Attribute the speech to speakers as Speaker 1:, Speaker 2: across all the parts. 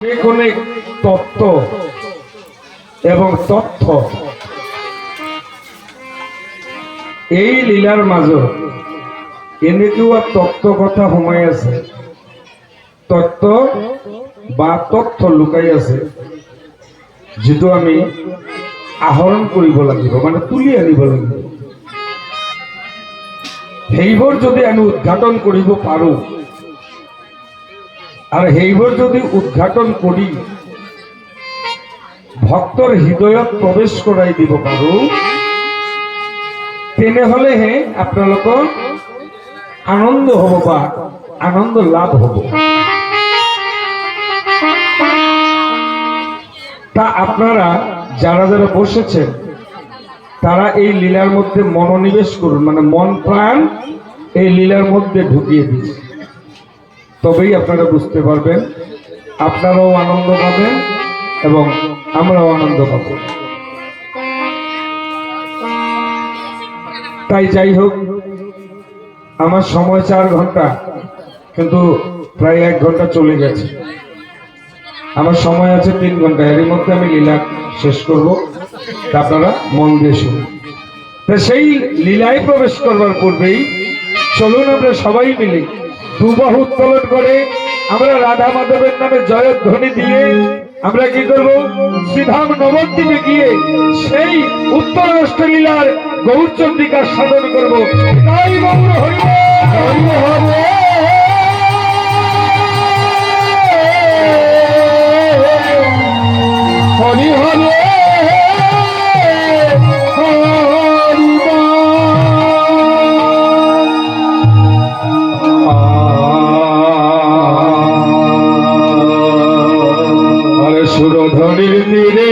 Speaker 1: অনেক তত্ত্ব এবং তথ্য এই লীলার মাজত এনেকুৱা তত্ত্ব কথা সোমাই আছে, তত্ত্ব বা তথ্য লুকাই আছে, যেটো আমি আহৰণ কৰিব লাগিব, মানে তুলি আনিব লাগিব। সেইবোৰ যদি আমি উদ্ঘাটন কৰিব পাৰো আৰু সেইবোৰ যদি উদ্ঘাটন কৰি ভক্তৰ হৃদয়ত প্ৰৱেশ কৰাই দিব পাৰো, তেনেহলেহে আপোনালোকৰ আনন্দ হব বা আনন্দ লাভ হব। তা আপনারা যারা যারা বসেছেন তারা এই লীলার মধ্যে মনোনিবেশ করুন, মানে মন প্রাণ এই লীলার মধ্যে ঢুকিয়ে দিন, তবেই আপনারা বুঝতে পারবেন, আপনারাও আনন্দ পাবেন এবং আমরাও আনন্দ পাব। তাই যাই হোক, আমার সময় 4 ঘন্টা, কিন্তু প্রায় 1 ঘন্টা চলে গেছে। আমার সময় আছে 3 ঘন্টা, এর মধ্যে আমি লীলা শেষ করব, আপনারা মন দিয়ে শুনুন। সেই লীলায় প্রবেশ করবার পূর্বেই চলুন আমরা সবাই মিলে দুবাহু উত্তোলন করে আমরা রাধা মাধবের নামে জয়ধ্বনি দিয়ে আমরা কি করব, শ্রীধাম নবদ্বীপে গিয়ে সেই উত্তর অষ্টলীলার গৌরচন্দ্রিকার সাধন করব। তাই গৌর হরি হরি হরে হরি হরে সুরধনির তীরে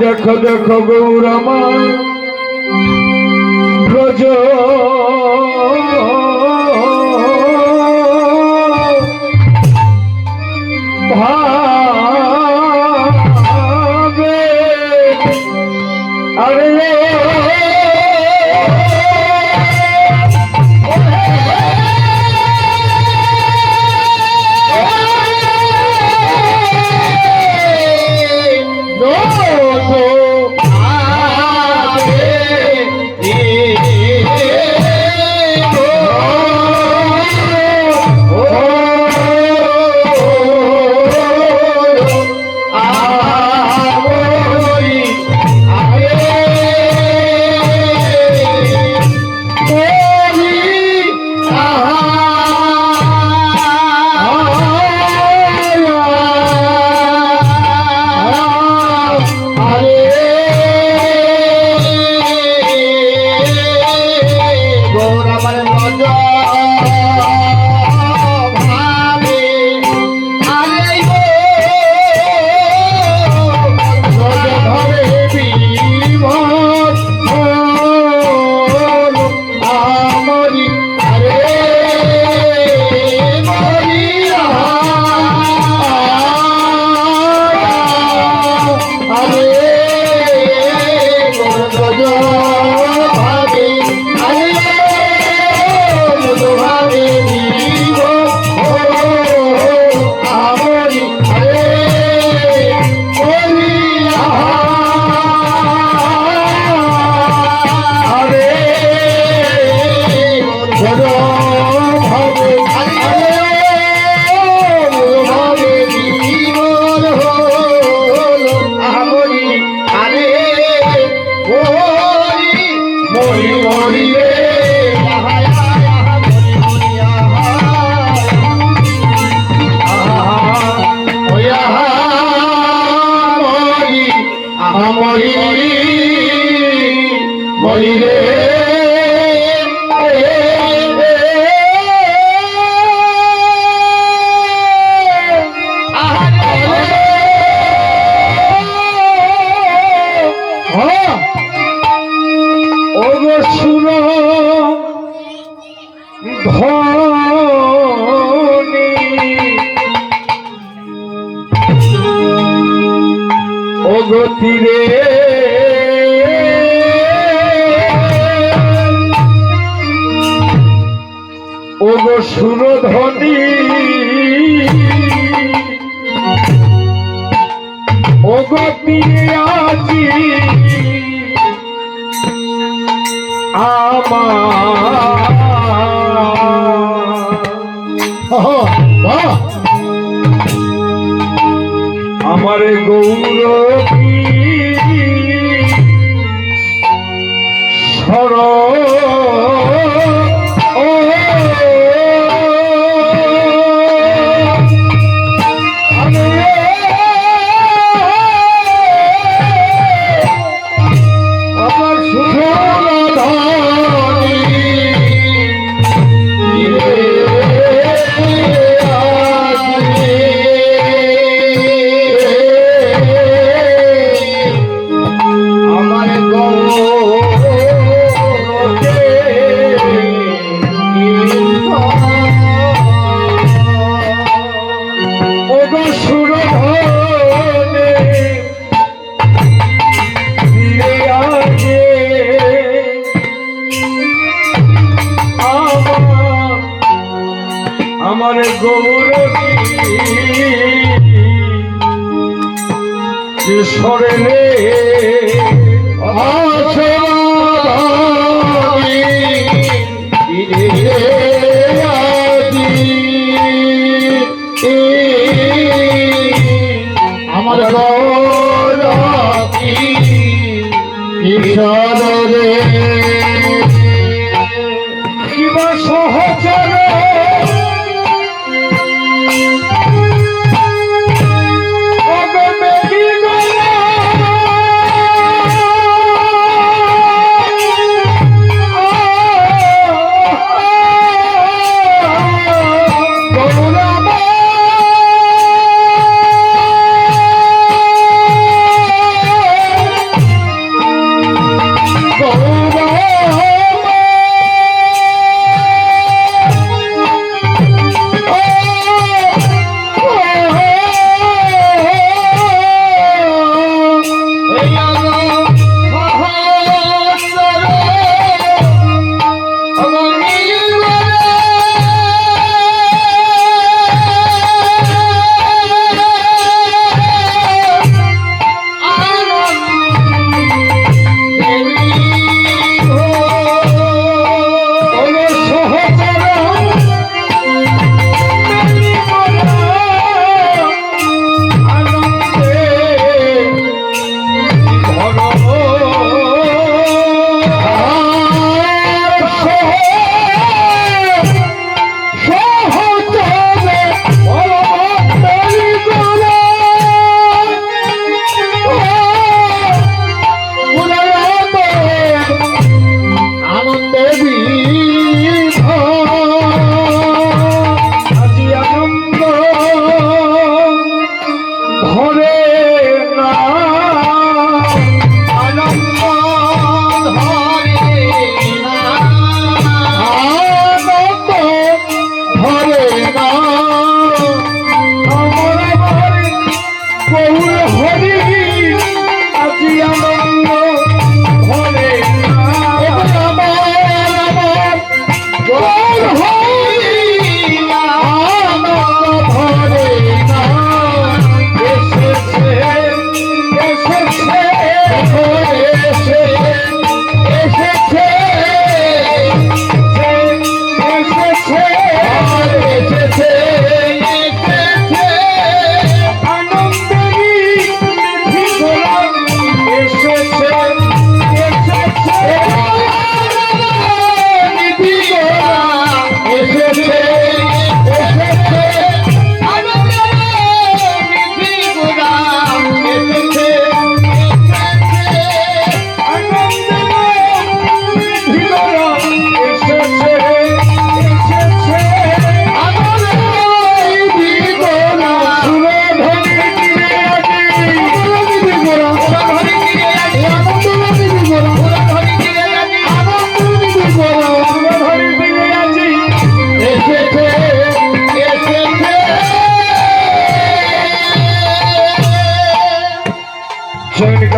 Speaker 1: দেখো দেখো গৌরমা ব্রজ ভাবে আরে
Speaker 2: মরি মরি রে
Speaker 1: ওগো সুর ধনি ওগো তীরে ওগো সুর ধনি ওগো তীরে আজি আমার গৌরবী সর আমার আমার গৌরবী কিশোরে রে
Speaker 2: আমার গৌরবী কিশোরে রে
Speaker 1: কিবা সহচর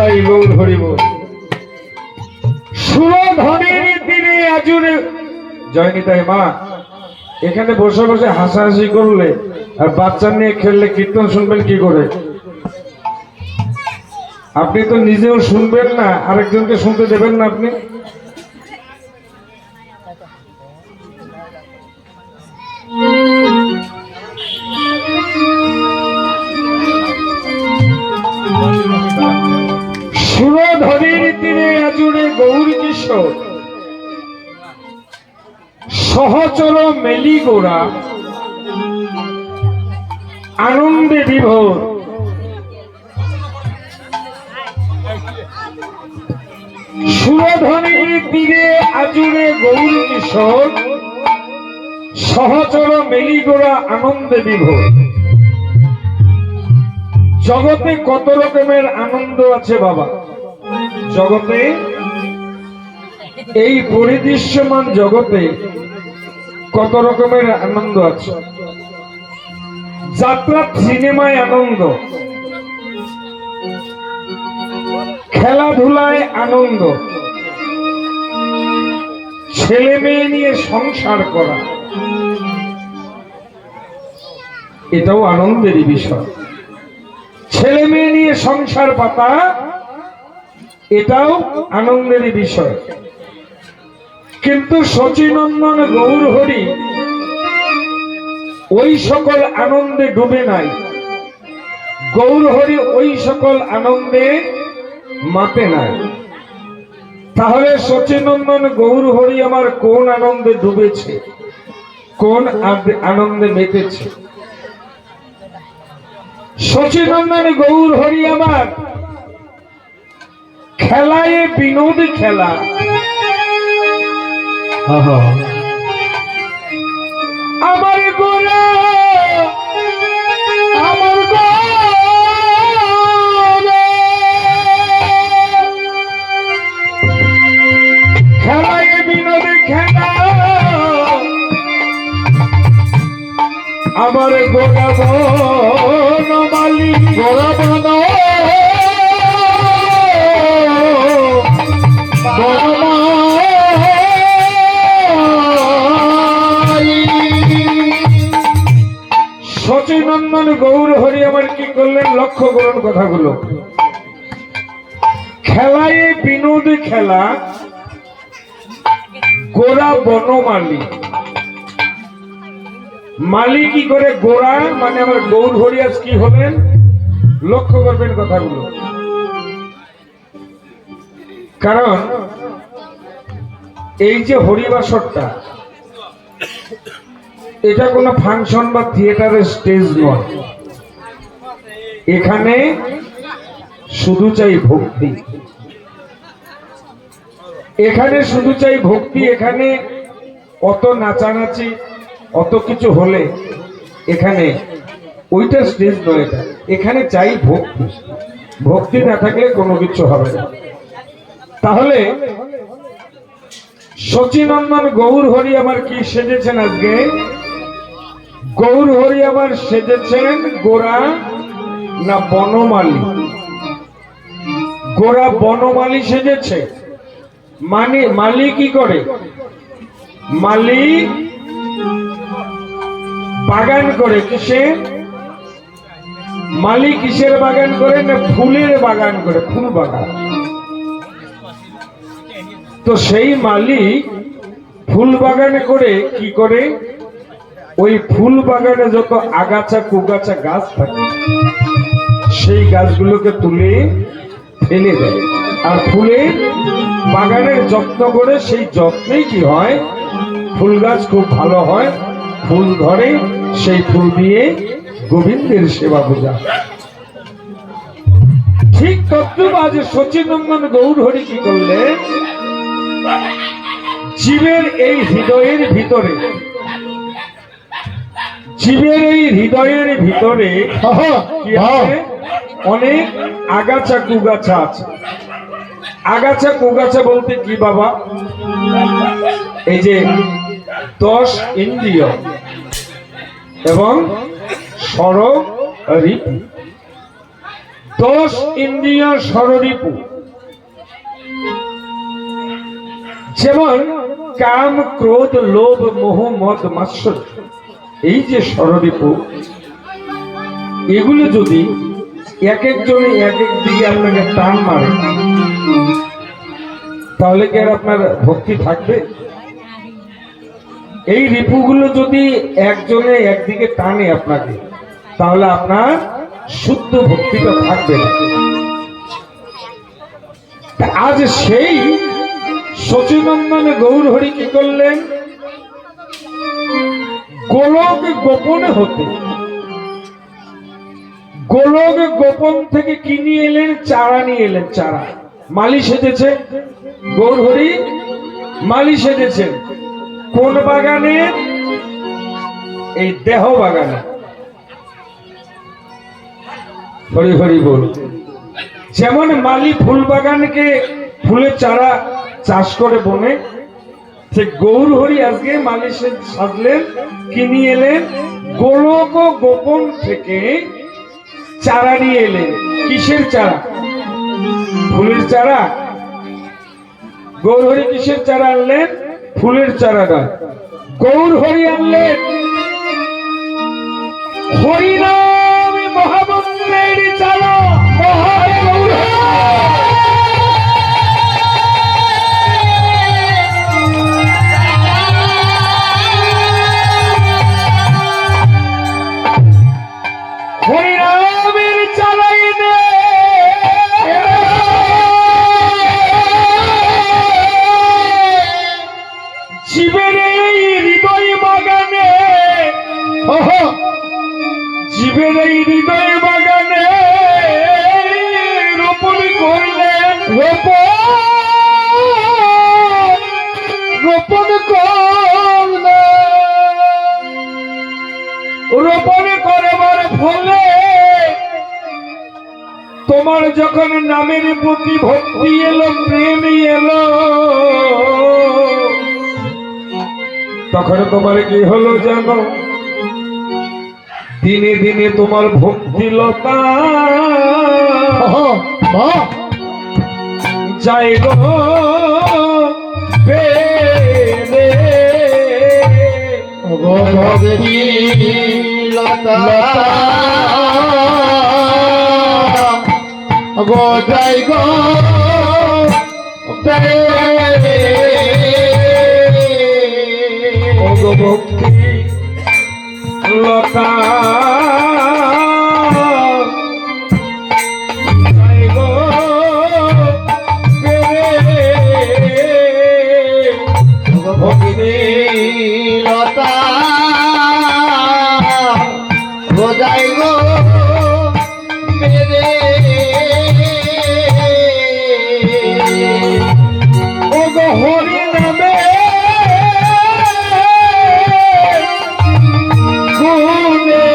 Speaker 1: নিতাই গৌর হরি বল। সুরধনের তীরে আজুরে জয় নিতাই। মা এখানে বসে বসে হাসাহাসি করলে আর বাচ্চা নিয়ে খেললে কীর্তন শুনবেন কি করে? আপনি তো নিজেও শুনবেন না, আরেকজনকে শুনতে দেবেন না আপনি। সুরধনের তীরে আজুরে গৌর কিশোর সহচর মেলি গোরা আনন্দে বিভোর। সুরধনের তীরে আজুরে গৌর কিশোর সহচর মেলি গোরা আনন্দে বিভোর। জগতে কত রকমের আনন্দ আছে বাবা, জগতে এই পরিদৃশ্যমান জগতে কত রকমের আনন্দ আছে। যাত্রা সিনেমায় আনন্দ, খেলাধুলায় আনন্দ, ছেলে মেয়ে নিয়ে সংসার করা এটাও আনন্দেরই বিষয়। ছেলে মেয়ে নিয়ে সংসার পাতা এটাও আনন্দেরই বিষয়। কিন্তু সচিনন্দন গৌর হরি ওই সকল আনন্দে ডুবে নাই, গৌর হরি ওই সকল আনন্দে মাতে নাই। তাহলে সচিনন্দন গৌর হরি আমার কোন আনন্দে ডুবেছে, কোন আনন্দে মেতেছে? সচিনন্দন গৌর হরি আমার খেলায় বিনোদ খেলা। আমার গোরা আমার খেলায় বিনোদ খেলা, আমার গোরা বনমালী গোরা বন সচিনন্দন গৌর হরি আমার কি করলেন? লক্ষ্য করুন কথাগুলো। খেলায় বিনোদ খেলা, গোরা বনমালী। মালি কি করে? গোরা মানে আমার গৌর হরি আজ কি হলেন? লক্ষ্য করবেন কথাগুলো। কারণ এই যে হরিবাসরটা এটা কোনো ফাংশন বা থিয়েটারের স্টেজ নয়। এখানে শুধু চাই ভক্তি, এখানে শুধু চাই ভক্তি। এখানে অত নাচানাচি অত কিছু হলে এখানে ওইটা স্টেজ নয়, এটা এখানে চাই ভক্তি। ভক্তি না থাকলে কোনো কিছু হবে না। তাহলে সচিনন্দন গৌর হরি আমার কি সেজেছেন আজকে? গৌর হরি আমার সেজেছেন গোরা না বনমালী? গোরা বনমালী সেজেছে। মানে মালি কি করে? মালি বাগান করে। কিসের মালি? কিসের বাগান করে? না ফুলের বাগান করে, ফুল বাগান। তো সেই মালি ফুল বাগানে করে কি করে? ওই ফুল বাগানে যত আগাছা কুগাছা গাছ থাকে সেই গাছগুলোকে তুলে ফেলে দেয়, আর ফুলের বাগানের যত্ন করে। সেই যত্নেই কি হয়? ফুল গাছ খুব ভালো হয়, ফুল ধরে, সেই ফুল দিয়ে গোবিন্দের সেবা পূজা। ঠিক তদ্রূপ আজ সচিনন্দন গৌর হরি কি করলে? জীবের এই হৃদয়ের ভিতরে, জীবের এই হৃদয়ের ভিতরে অনেক আগাছা কুগাছা আছে। আগাছা কুগাছা বলতে কি বাবা? এই যে 10 ইন্দ্রিয় এবং ষড় ঋতু, 10 ইন্দ্রিয় ষড়রিপু, যেমন কাম, ক্রোধ, লোভ, মোহ, মদ, মাৎসর্য, এই যে ষড়রিপু, এগুলো যদি এক একজনে এক এক দিকে আপনাকে টান মারে, তাহলে কি আর আপনার ভক্তি থাকবে? এই রিপুগুলো যদি একজনে একদিকে টানে আপনাকে, তাহলে আপনার শুদ্ধ ভক্তিটা থাকবে না। আজ সেই সচিনন্দন গৌরহরি কি করলেন? গোলক গোপনে হতে, গোলক গোপন থেকে কি নিয়ে এলেন? চারা নিয়ে এলেন। চারা মালি সেজেছে, গৌরহরি মালি সেজেছেন। কোন বাগানে? এই দেহ বাগানে। হরি হরি বল। যেমন মালি ফুল বাগানকে ফুলের চারা চাষ করে বনে, সে গৌরহরি আজকে মালি সাজলেন, কি নিয়ে এলেন? গোলক গোপন থেকে চারা নিয়ে এলেন। কিসের চারা? ফুলের চারা। গৌরহরি কিসের চারা আনলেন? ফুলের চারা নয়, গৌরহরি আনলেন হরিনাম মহামন্ত্রের চারা। হরিনামের চালাই নে জীবের এই হৃদয় বাগানে, জীবের এই হৃদয় বাগানে রোপণ করলেন। রোপণ করলেন। রোপণ করবার ফলে তোমার যখন নামের প্রতি ভক্তি এলো, প্রেম এলো, তখন তোমার কি হলো জানো? দিনে দিনে তোমার ভক্তিলতা যাই গো বেড়ে।
Speaker 2: ভক্তিলতা গো যাই গো বেড়ে।
Speaker 1: ভক্তি লতা
Speaker 2: ভক্তিলতা গো যাই গো বেড়ে।
Speaker 1: ও গো হরি নামে গুণে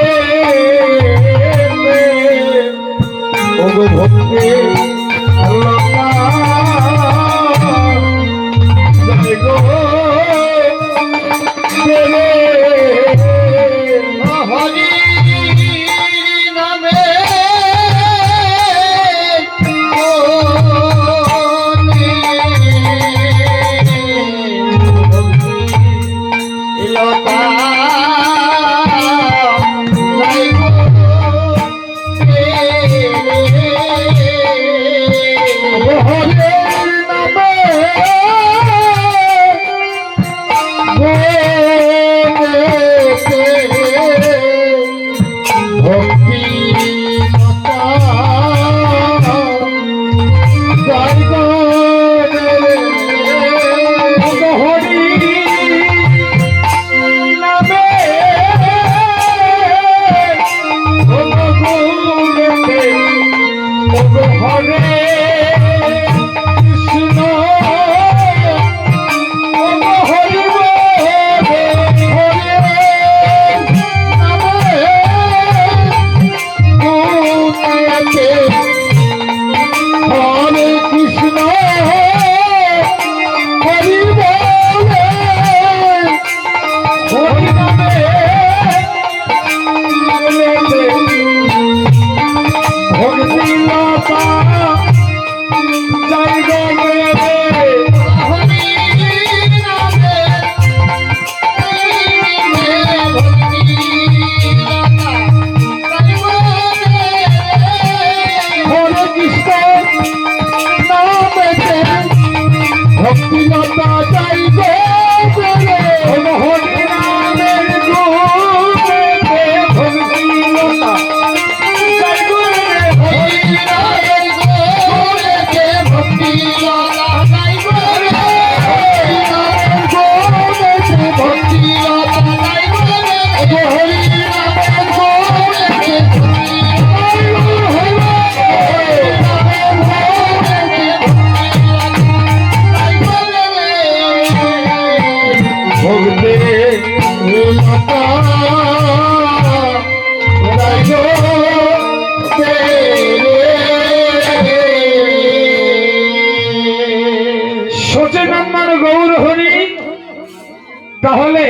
Speaker 1: তাহলে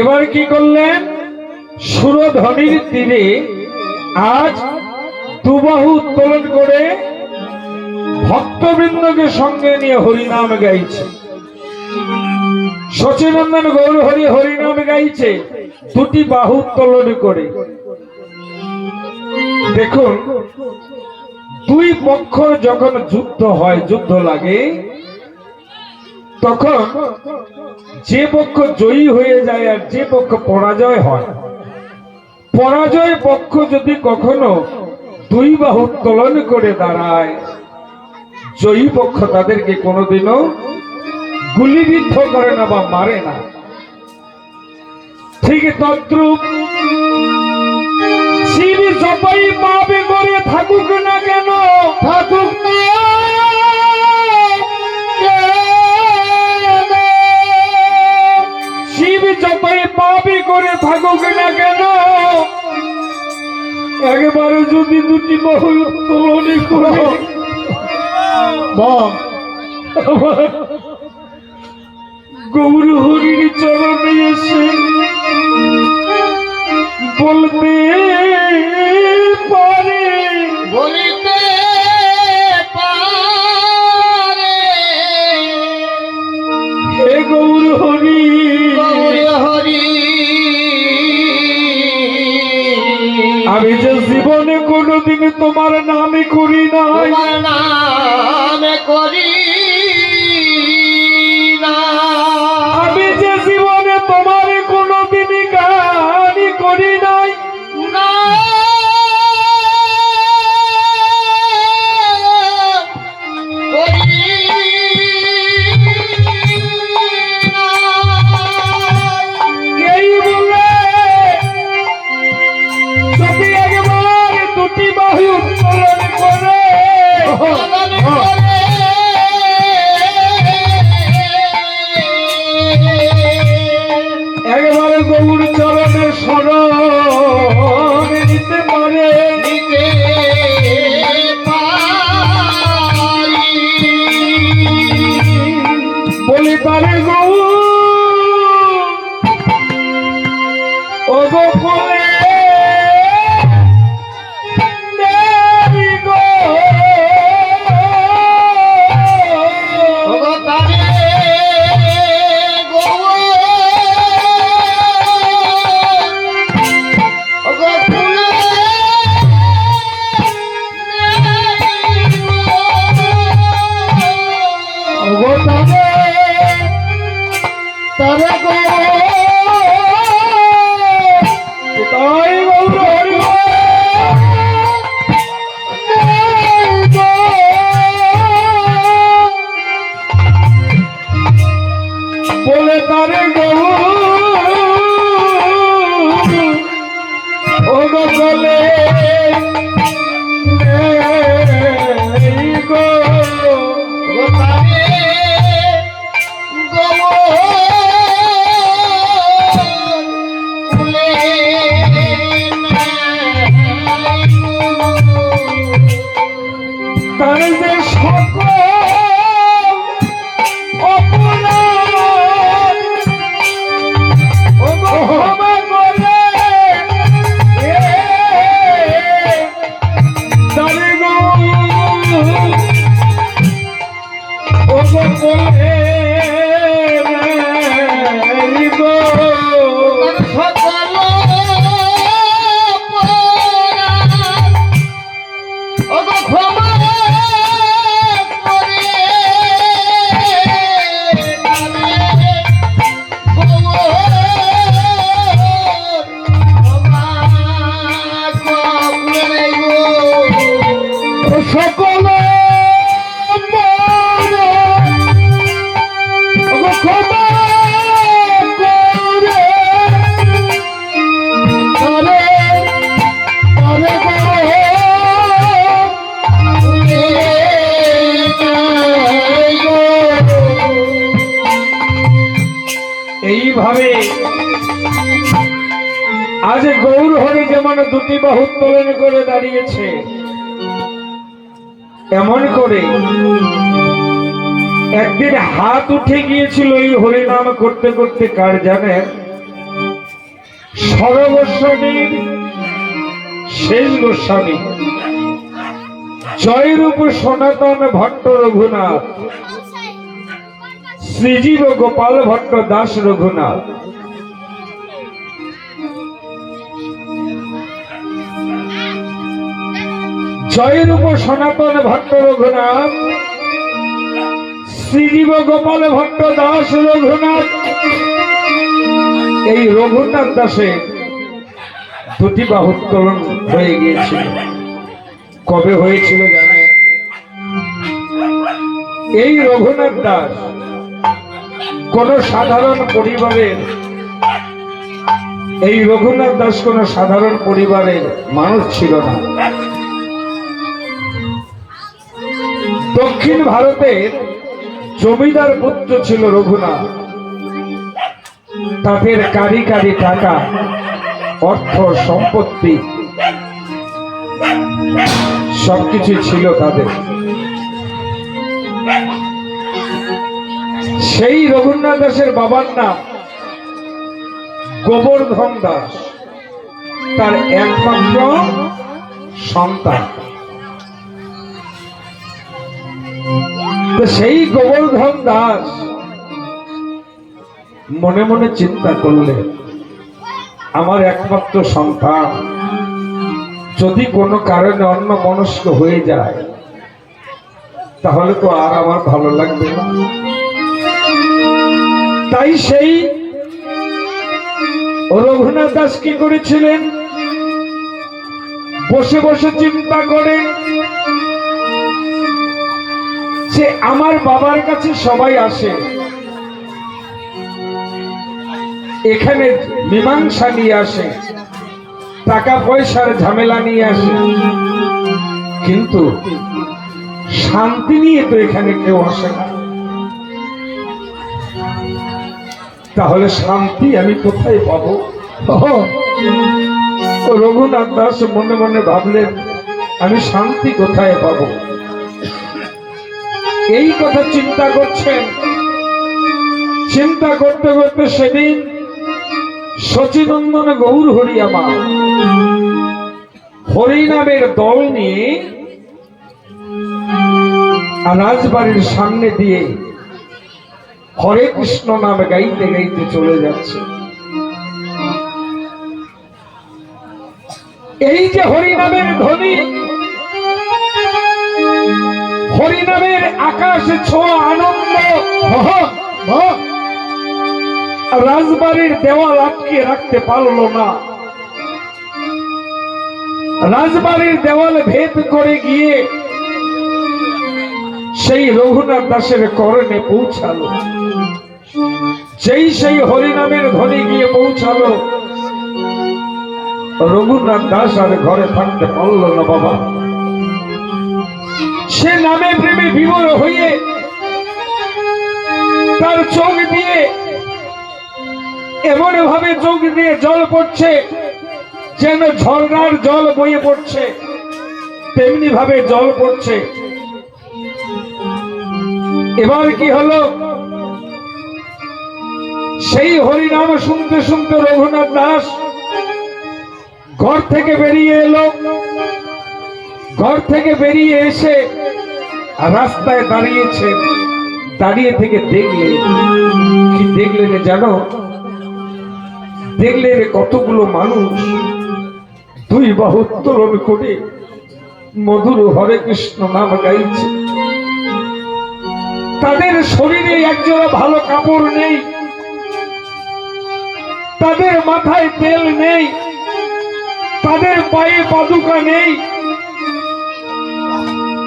Speaker 1: এবার কি করলেন? সুরধ্বনির তীরে আজ দুবাহু উত্তোলন করে ভক্তবৃন্দকে সঙ্গে নিয়ে হরিনাম গাইছে। সচিনন্দন গৌর হরি হরিনাম গাইছে দুটি বাহু উত্তোলন করে। দেখুন, দুই পক্ষ যখন যুদ্ধ হয়, যুদ্ধ লাগে, তখন যে পক্ষ জয়ী হয়ে যায় আর যে পক্ষ পরাজয় হয়, পরাজয় পক্ষ যদি কখনো দুই বাহু উত্তোলন করে দাঁড়ায়, জয়ী পক্ষ তাদেরকে কোনোদিনও গুলিবিদ্ধ করে না বা মারে না। ঠিক তদ্রূপ শিব যতই পাবে করে থাকুক না কেন,
Speaker 2: থাকুক না
Speaker 1: শিব যতই পাবে করে থাকুক না কেন, একবারে যদি দুটি বাহু উত্তোলন করে
Speaker 2: বম
Speaker 1: গৌর হরির চরণে এসে বলতে পারে,
Speaker 2: বলিতে পারে
Speaker 1: হে গৌর হরি,
Speaker 2: গৌর হরি
Speaker 1: আমি যে জীবনে কোনোদিন তোমার নামে করি নাই,
Speaker 2: তোমার নামে করি না,
Speaker 1: আমি যে জীবনে তোমার কোনোদিন গানি করি নাই,
Speaker 2: না করি না।
Speaker 1: এই বলে যদি একবার দুটি বাহু উত্তোলন করে
Speaker 2: পালন করে
Speaker 1: একবার গৌর চরণে শরণ নিতে পারে,
Speaker 2: নিতে পারি।
Speaker 1: বলি পারে গৌর ও গোপনে নেই গো,
Speaker 2: ওগো তারে গৌর, ওগো ফুলে নেই গো।
Speaker 1: ও গো তারে
Speaker 2: তারে গো
Speaker 1: তাই গৌর হরি বলে তারে গৌর ও গো বলে নেই গো,
Speaker 2: ওগো তারে গৌর ফুলে নেই গো।
Speaker 1: তার যে সকল অপরাধ ও গো ক্ষমা করে, তারে গো ও গো বলে নেই গো,
Speaker 2: তার সকল অপরাধ ওগো ক্ষমা করে তারে গৌর ক্ষমা করে গো।
Speaker 1: ও সকল অপরাধ ও গো ক্ষমা করে, তারে তারে গো। এইভাবে আজ গৌর হরি যেমন দুটি বাহু উত্তোলন করে দাঁড়িয়েছে, এমন করে একদিন হাত উঠে গিয়েছিল এই হরিনাম করতে করতে, কার জানেন? সরগোস্বামীর শেষ গোস্বামী জয়রূপ সনাতন ভট্ট রঘুনাথ, শ্রীজীব গোপাল ভট্ট দাস রঘুনাথ। জয়রূপ সনাতন ভট্ট রঘুনাথ, শ্রীজীব গোপাল ভট্ট দাস রঘুনাথ। এই রঘুনাথ দাসের দুটি বাহু উত্তোলন হয়ে গিয়েছিল। কবে হয়েছিল জানেন? এই রঘুনাথ দাস কোন সাধারণ পরিবারের, এই রঘুনাথ দাস কোন সাধারণ পরিবারের মানুষ ছিল না। দক্ষিণ ভারতের জমিদার পুত্র ছিল রঘুনাথ। তাদের কারি কারি টাকা, অর্থ, সম্পত্তি সবকিছু ছিল তাদের। সেই রঘুনাথ দাসের বাবার নাম গোবর্ধন দাস, তার একমাত্র সন্তান। তো সেই গোবর্ধন দাস মনে মনে চিন্তা করলে, আমার একমাত্র সন্তান যদি কোনো কারণে অন্যমনস্ক হয়ে যায়, তাহলে তো আর আমার ভালো লাগবে না। তাই সেই রঘুনাথ দাস কি করেছিলেন? বসে বসে চিন্তা করেন যে আমার বাবার কাছে সবাই আসে, এখানে মীমাংসা নিয়ে আসে, টাকা পয়সার ঝামেলা নিয়ে আসে, কিন্তু শান্তি নিয়ে তো এখানে কেউ আসে না। তাহলে শান্তি আমি কোথায় পাবো? রঘুনাথ দাস মনে মনে ভাবলেন, আমি শান্তি কোথায় পাবো? এই কথা চিন্তা করছেন। চিন্তা করতে করতে সেদিন সচিনন্দন গৌর হরিয়ামা হরিনামের দল নিয়ে রাজবাড়ির সামনে দিয়ে হরে কৃষ্ণ নাম গাইতে গাইতে চলে যাচ্ছে। এই যে হরিনামের ধ্বনি, হরিনামের আকাশে ছোঁয়া আনন্দ, রাজবাড়ির দেওয়াল আটকে রাখতে পারলো না। রাজবাড়ির দেওয়াল ভেদ করে গিয়ে সেই রঘুনাথ দাসের কর্ণে পৌঁছালো। যেই সেই হরিনামের ধ্বনি গিয়ে পৌঁছালো, রঘুনাথ দাস আর ঘরে থাকতে পারল না বাবা। সে নামে প্রেমে বিভোর হয়ে তার চোখ দিয়ে এমন ভাবে চোখ দিয়ে জল পড়ছে যেন ঝর্ণার জল বয়ে পড়ছে, তেমনি ভাবে জল পড়ছে। এবার কি হলো? সেই হরিনাম শুনতে শুনতে রঘুনাথ দাস ঘর থেকে বেরিয়ে এলো। ঘর থেকে বেরিয়ে এসে রাস্তায় দাঁড়িয়েছে। দাঁড়িয়ে থেকে দেখলেন, কি দেখলেন জানো? দেখলেন কতগুলো মানুষ দুই বাহু উত্তোলন করে মধুর হরে কৃষ্ণ নাম গাইছে। তাদের শরীরে একজোড়া ভালো কাপড় নেই, তাদের মাথায় তেল নেই, তাদের পায়ে পাদুকা নেই।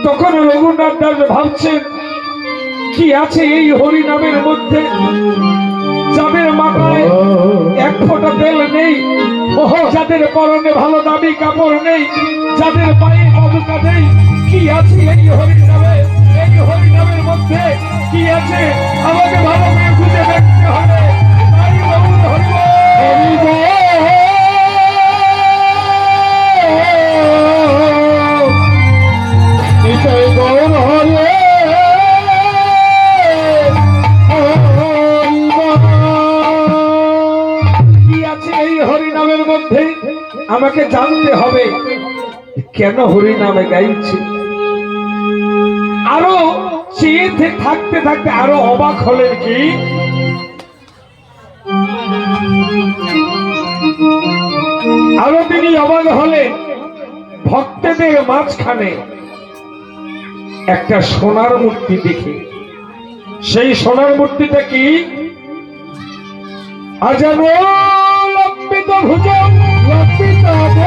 Speaker 1: তখন রঘুনাথ দাস ভাবছেন, কি আছে এই হরিনামের মধ্যে? যাদের মাথায় এক ফোঁটা তেল নেই, যাদের পরনে ভালো দামি কাপড় নেই, যাদের পায়ে পাদুকা নেই, কি আছে এই হরিনামে? এই হরিনামের মধ্যে কি আছে? আমাকে ভালো করে খুঁজে দেখতে হবে। তাই বলুন হরিবল। গৌর হরে কেন হরি নামে গাইছে। আরো চেয়ে থাকতে থাকতে আরো অবাক হলেন কি, আরো তিনি অবাক হলেন ভক্তদের মাঝখানে একটা সোনার মূর্তি দেখে। সেই সোনার মূর্তিটা কি, আজানো লম্বিত ভুজ, লম্বিত ভুজ,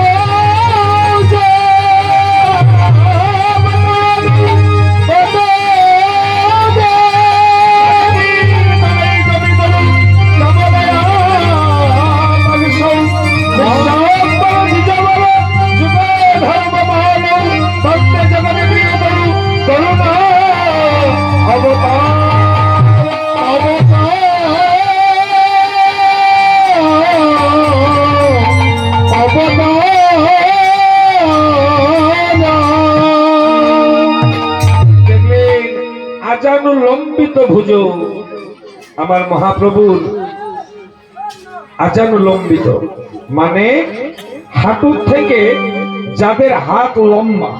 Speaker 1: লম্বিত ভুজ, আমার মহাপ্রভুর আজানু লম্বিত মানে হাঁটুর থেকে যাদের হাত লম্বা,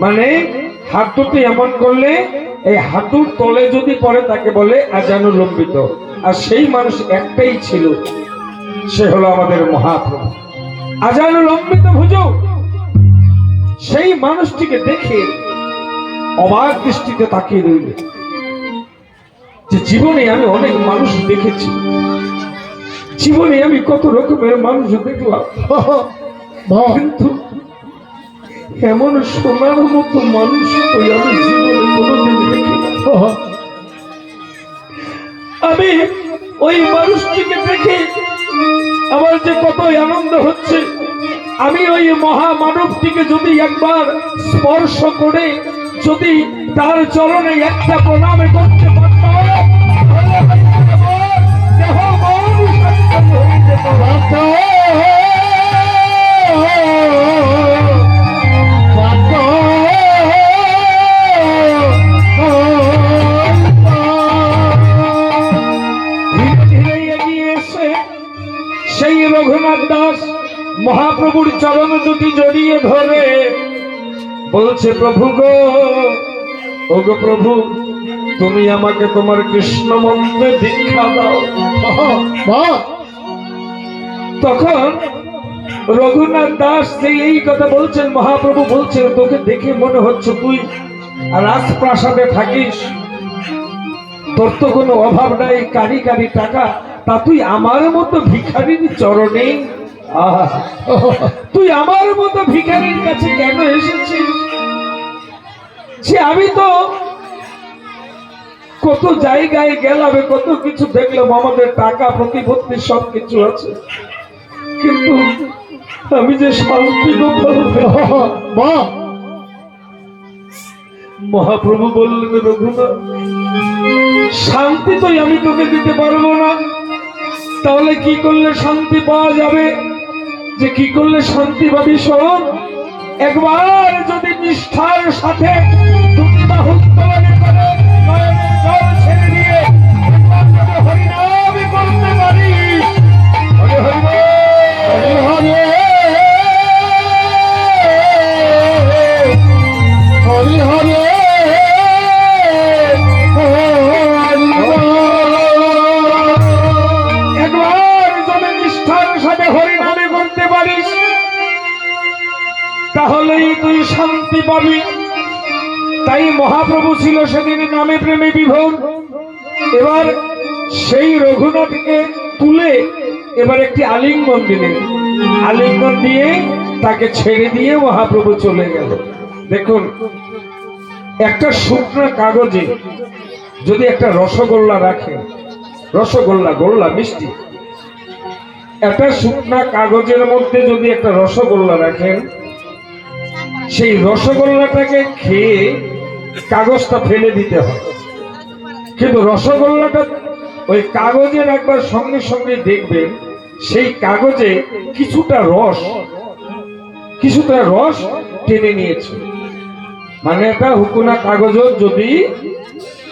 Speaker 1: মানে হাত দুটি এমন করলে এই হাঁটুর তলে যদি পড়ে তাকে বলে আজানু লম্বিত। আর সেই মানুষ একটাই ছিল, সে হলো আমাদের মহাপ্রভু আজানু লম্বিত ভুজ। সেই মানুষটিকে দেখে অবাক দৃষ্টিতে তাকিয়ে রইল, যে জীবনে আমি অনেক মানুষ দেখেছি, জীবনে আমি কত রকমের মানুষ দেখলাম, কিন্তু এমন সোনার মতো মানুষ আমি জীবনে কোনোদিন দেখিনি। আমি ওই মানুষটিকে দেখে আমার যে কত আনন্দ হচ্ছে, আমি ওই মহামানবটিকে যদি একবার স্পর্শ করে যদি তার চরণে একটা প্রণাম করতে পারতাম, দেহ মন সচেতন হয়ে যেত। ধীরে ধীরে এগিয়ে এসে সেই রঘুনাথ দাস মহাপ্রভুর চরণ দুটি জড়িয়ে ধরে বলছে, প্রভু গো, ও গো প্রভু, তুমি আমাকে তোমার কৃষ্ণ মন্ত্রে দীক্ষা দাও। তখন রঘুনাথ দাস যে এই কথা বলছেন, মহাপ্রভু বলছেন, তোকে দেখে মনে হচ্ছে তুই রাজপ্রাসাদে থাকিস, তোর তো কোনো অভাব নাই, কারি কারি টাকা, তা তুই আমার মতো ভিখারির চরণে, তুই আমার মতো ভিখারির কাছে কেন এসেছিস? যে আমি তো কত জায়গায় গেলাম, কত কিছু দেখলাম, আমাদের টাকা প্রতিপত্তি সবকিছু আছে, কিন্তু আমি যে শান্তি মহাপ্রভু বললেন, রঘুনাথ, শান্তি তো আমি তোকে দিতে পারবো না, তাহলে কি করলে শান্তি পাওয়া যাবে? যে কি করলে শান্তি পাবি? শোন, একবার যদি নিষ্ঠার সাথে দুটি বাহু উত্তোলন করে নয়নের জল ছেড়ে দিয়ে একবার যদি হরিনাম করতে পারি, হরি হরি হরি হরি হরি একবার যদি নিষ্ঠার সাথে হরিনামে করতে পারিস, তাহলেই তুই শান্তি পাবি। তাই মহাপ্রভু ছিল সেদিন নামে প্রেমে বিভোর। এবার সেই রঘুনাথকে তুলে এবার একটি আলিঙ্গন দিলেন, আলিঙ্গন দিয়ে তাকে ছেড়ে দিয়ে মহাপ্রভু চলে গেল। দেখুন, একটা শুকনো কাগজে যদি একটা রসগোল্লা রাখে, রসগোল্লা গোল্লা মিষ্টি, একটা শুকনা কাগজের মধ্যে যদি একটা রসগোল্লা রাখেন, সেই রসগোল্লাটাকে খেয়ে কাগজটা ফেলে দিতে হয়, কিন্তু রসগোল্লাটা ওই কাগজের একবার সঙ্গে সঙ্গে দেখবেন সেই কাগজে কিছুটা রস টেনে নিয়েছে। মানে একটা হুকুনা কাগজও যদি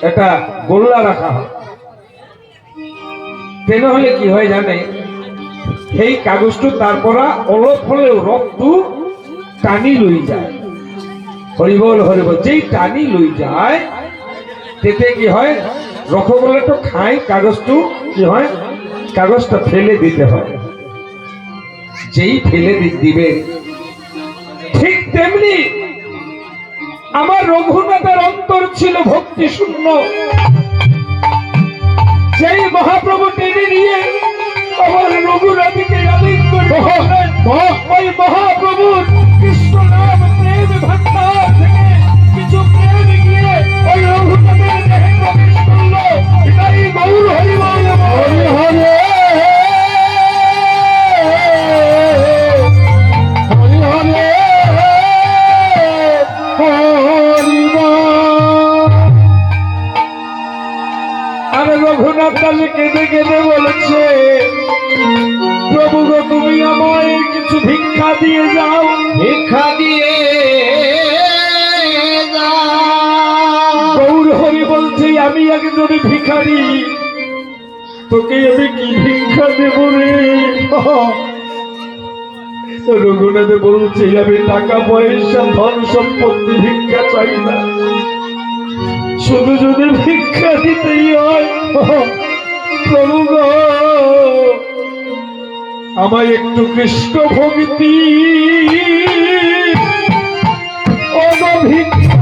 Speaker 1: একটা গোল্লা রাখা হয়, টেনে হলে কি হয় জানে, এই কাগজটা তারপর অলপ হলেও রক্ত টানি লই যায়, হরিবল হরিবল, যেই টানি লই যায় তেতে কি হয়, রকমগুলো তো খাই, কাগজটু কি হয়, কাগজটা ফেলে দিতে হয়। যেই ফেলে দিবে, ঠিক তেমনি আমার রঘুনাথের অন্তর ছিল ভক্তি শূন্য। সেই মহাপ্রভু টেনে নিয়ে আমার রঘুনাথকে আলিঙ্গন করলেন। ওই মহাপ্রভুর কৃষ্ণ নাম প্রেম ভান্ডার থেকে কিছু প্রেম গিয়ে ওই রঘুনাথের দেহে প্রবেশ করলো। এটাই গৌর হরি বল, হরি হরে হরি হরে হরি বল। আর রঘুনাথ দাসে কেঁদে কেঁদে বলেছে, প্রভু গো তুমি আমায় কিছু ভিক্ষা দিয়ে যাও,
Speaker 2: ভিক্ষা দিয়ে যাও।
Speaker 1: গৌর হরি বলছে আমি একজন ভিখারি, তোকে আমি কি ভিক্ষা দেব রে? রঘুনাথ বলছে আমি টাকা পয়সা ধন সম্পত্তি ভিক্ষা চাই না, শুধু যদি ভিক্ষা দিতেই হয় প্রভু গো আমায় একটু কৃষ্ণ ভক্তি ও গো ভিক্ষা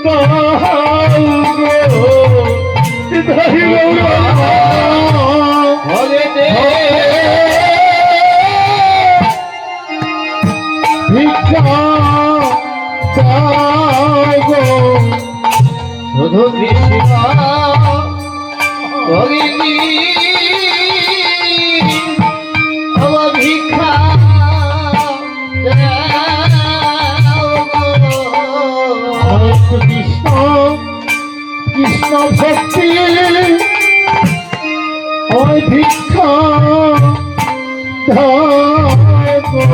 Speaker 1: দাও গো। হরি গৌর
Speaker 2: হরে দে
Speaker 1: ভিক্ষা দাও গো,
Speaker 2: শুধু কৃষ্ণ ভগিনী ভিক্ষা
Speaker 1: কৃষ্ণ কৃষ্ণ ভক্তি ওই ভিক্ষা দাও গো,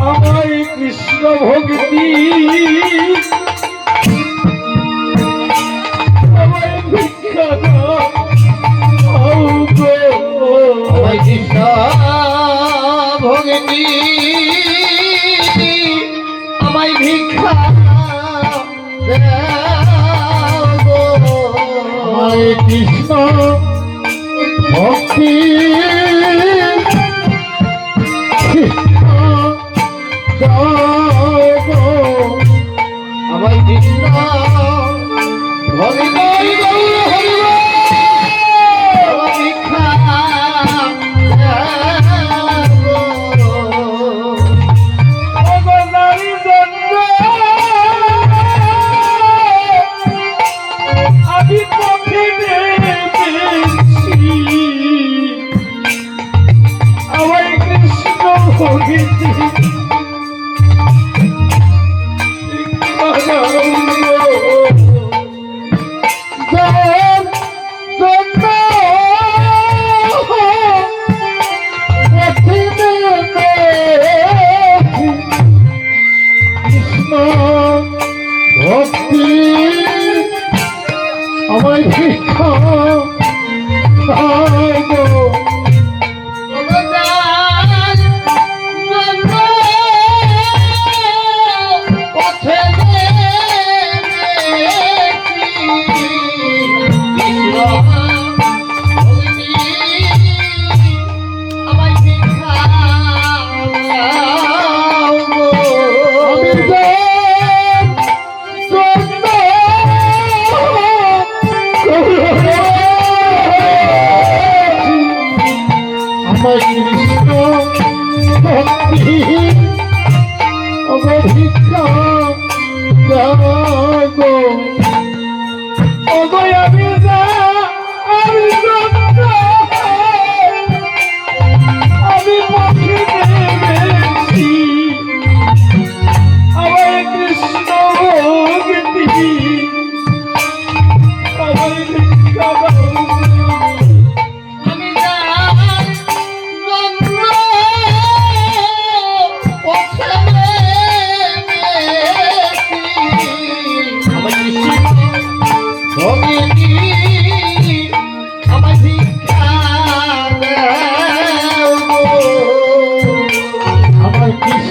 Speaker 1: আমায় কৃষ্ণ ভক্তি আমায় ভিক্ষা দাও গো।
Speaker 2: কৃষ্ণ ভগিনী আমায় ভিক্ষা দাও গো।
Speaker 1: আমায় কৃষ্ণ ভক্তি
Speaker 2: আমায় কৃষ্ণ ভগিনী ভিক্ষা দাও গো।
Speaker 1: আমি পথে নেমেছি, আমায় কৃষ্ণ ভক্তি ভক্তি আমায় ভিক্ষা দাও গো। আমার কৃষ্ণ ভক্তি আমার ভিক্ষা দাও গো। ওগো আমি আমি পথে নেমেছি, আমার কৃষ্ণ ভক্তি আমার ভিক্ষা দাও গো।
Speaker 2: আমায় ভিক্ষা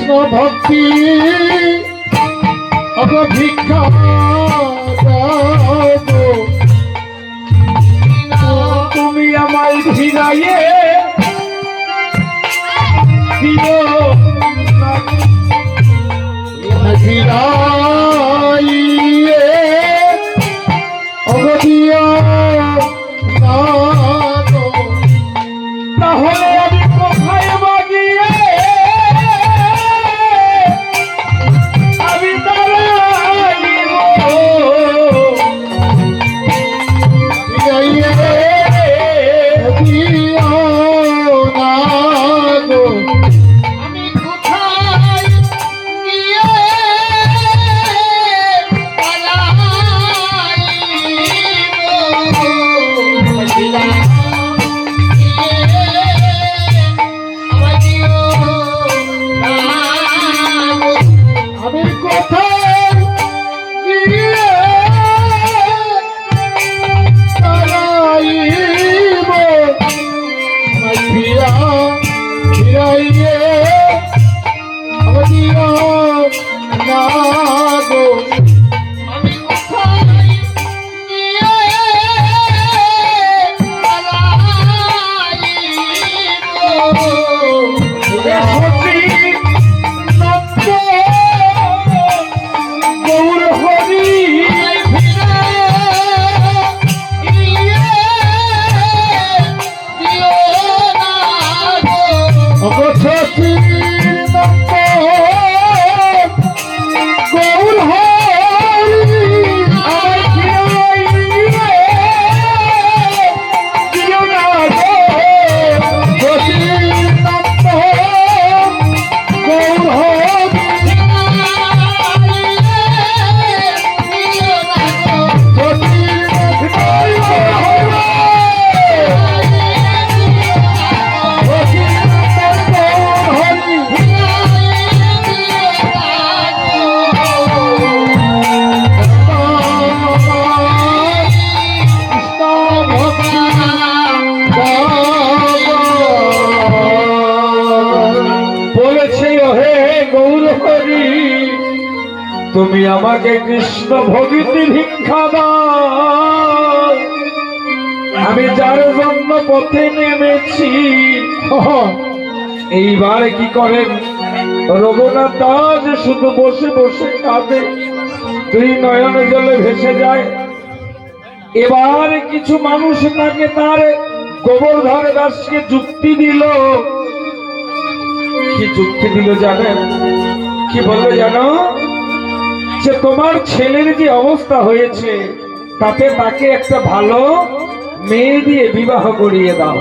Speaker 2: কৃষ্ণ ভক্তি অগ ভিক্ষা দাও গো।
Speaker 1: তুমি আমায় ফিরাইয়ে দিও না।
Speaker 2: ফিরাইয়ে অগ দিও না গো।
Speaker 1: তাহলে আমি কোথায় বাগিয়ে আমি দাঁড়াইব?
Speaker 2: ফিরাইয়ে দিও না গো। আমি কোথায় গিয়ে আমি কোথায় গিয়ে দাঁড়াইব? আমায় ফিরাইয়ে দিও না গো। আমি কোথায় গিয়ে
Speaker 1: গৌর হরি তুমি আমাকে কৃষ্ণ ভক্তি ভিক্ষা দাও। আমি যার জন্য পথে নেমেছি। এইবার কি করেন রঘুনাথ দাস শুধু বসে বসে কাঁদে, দুই নয়নে জলে ভেসে যায়। এবার কিছু মানুষ তাকে তার গোবর্ধন দাসকে যুক্তি দিল। কি যুক্তি দিল জানেন? কি বললো জানো? যে তোমার ছেলের যে অবস্থা হয়েছে তাতে তাকে একটা ভালো মেয়ে দিয়ে বিবাহ করিয়ে দাও।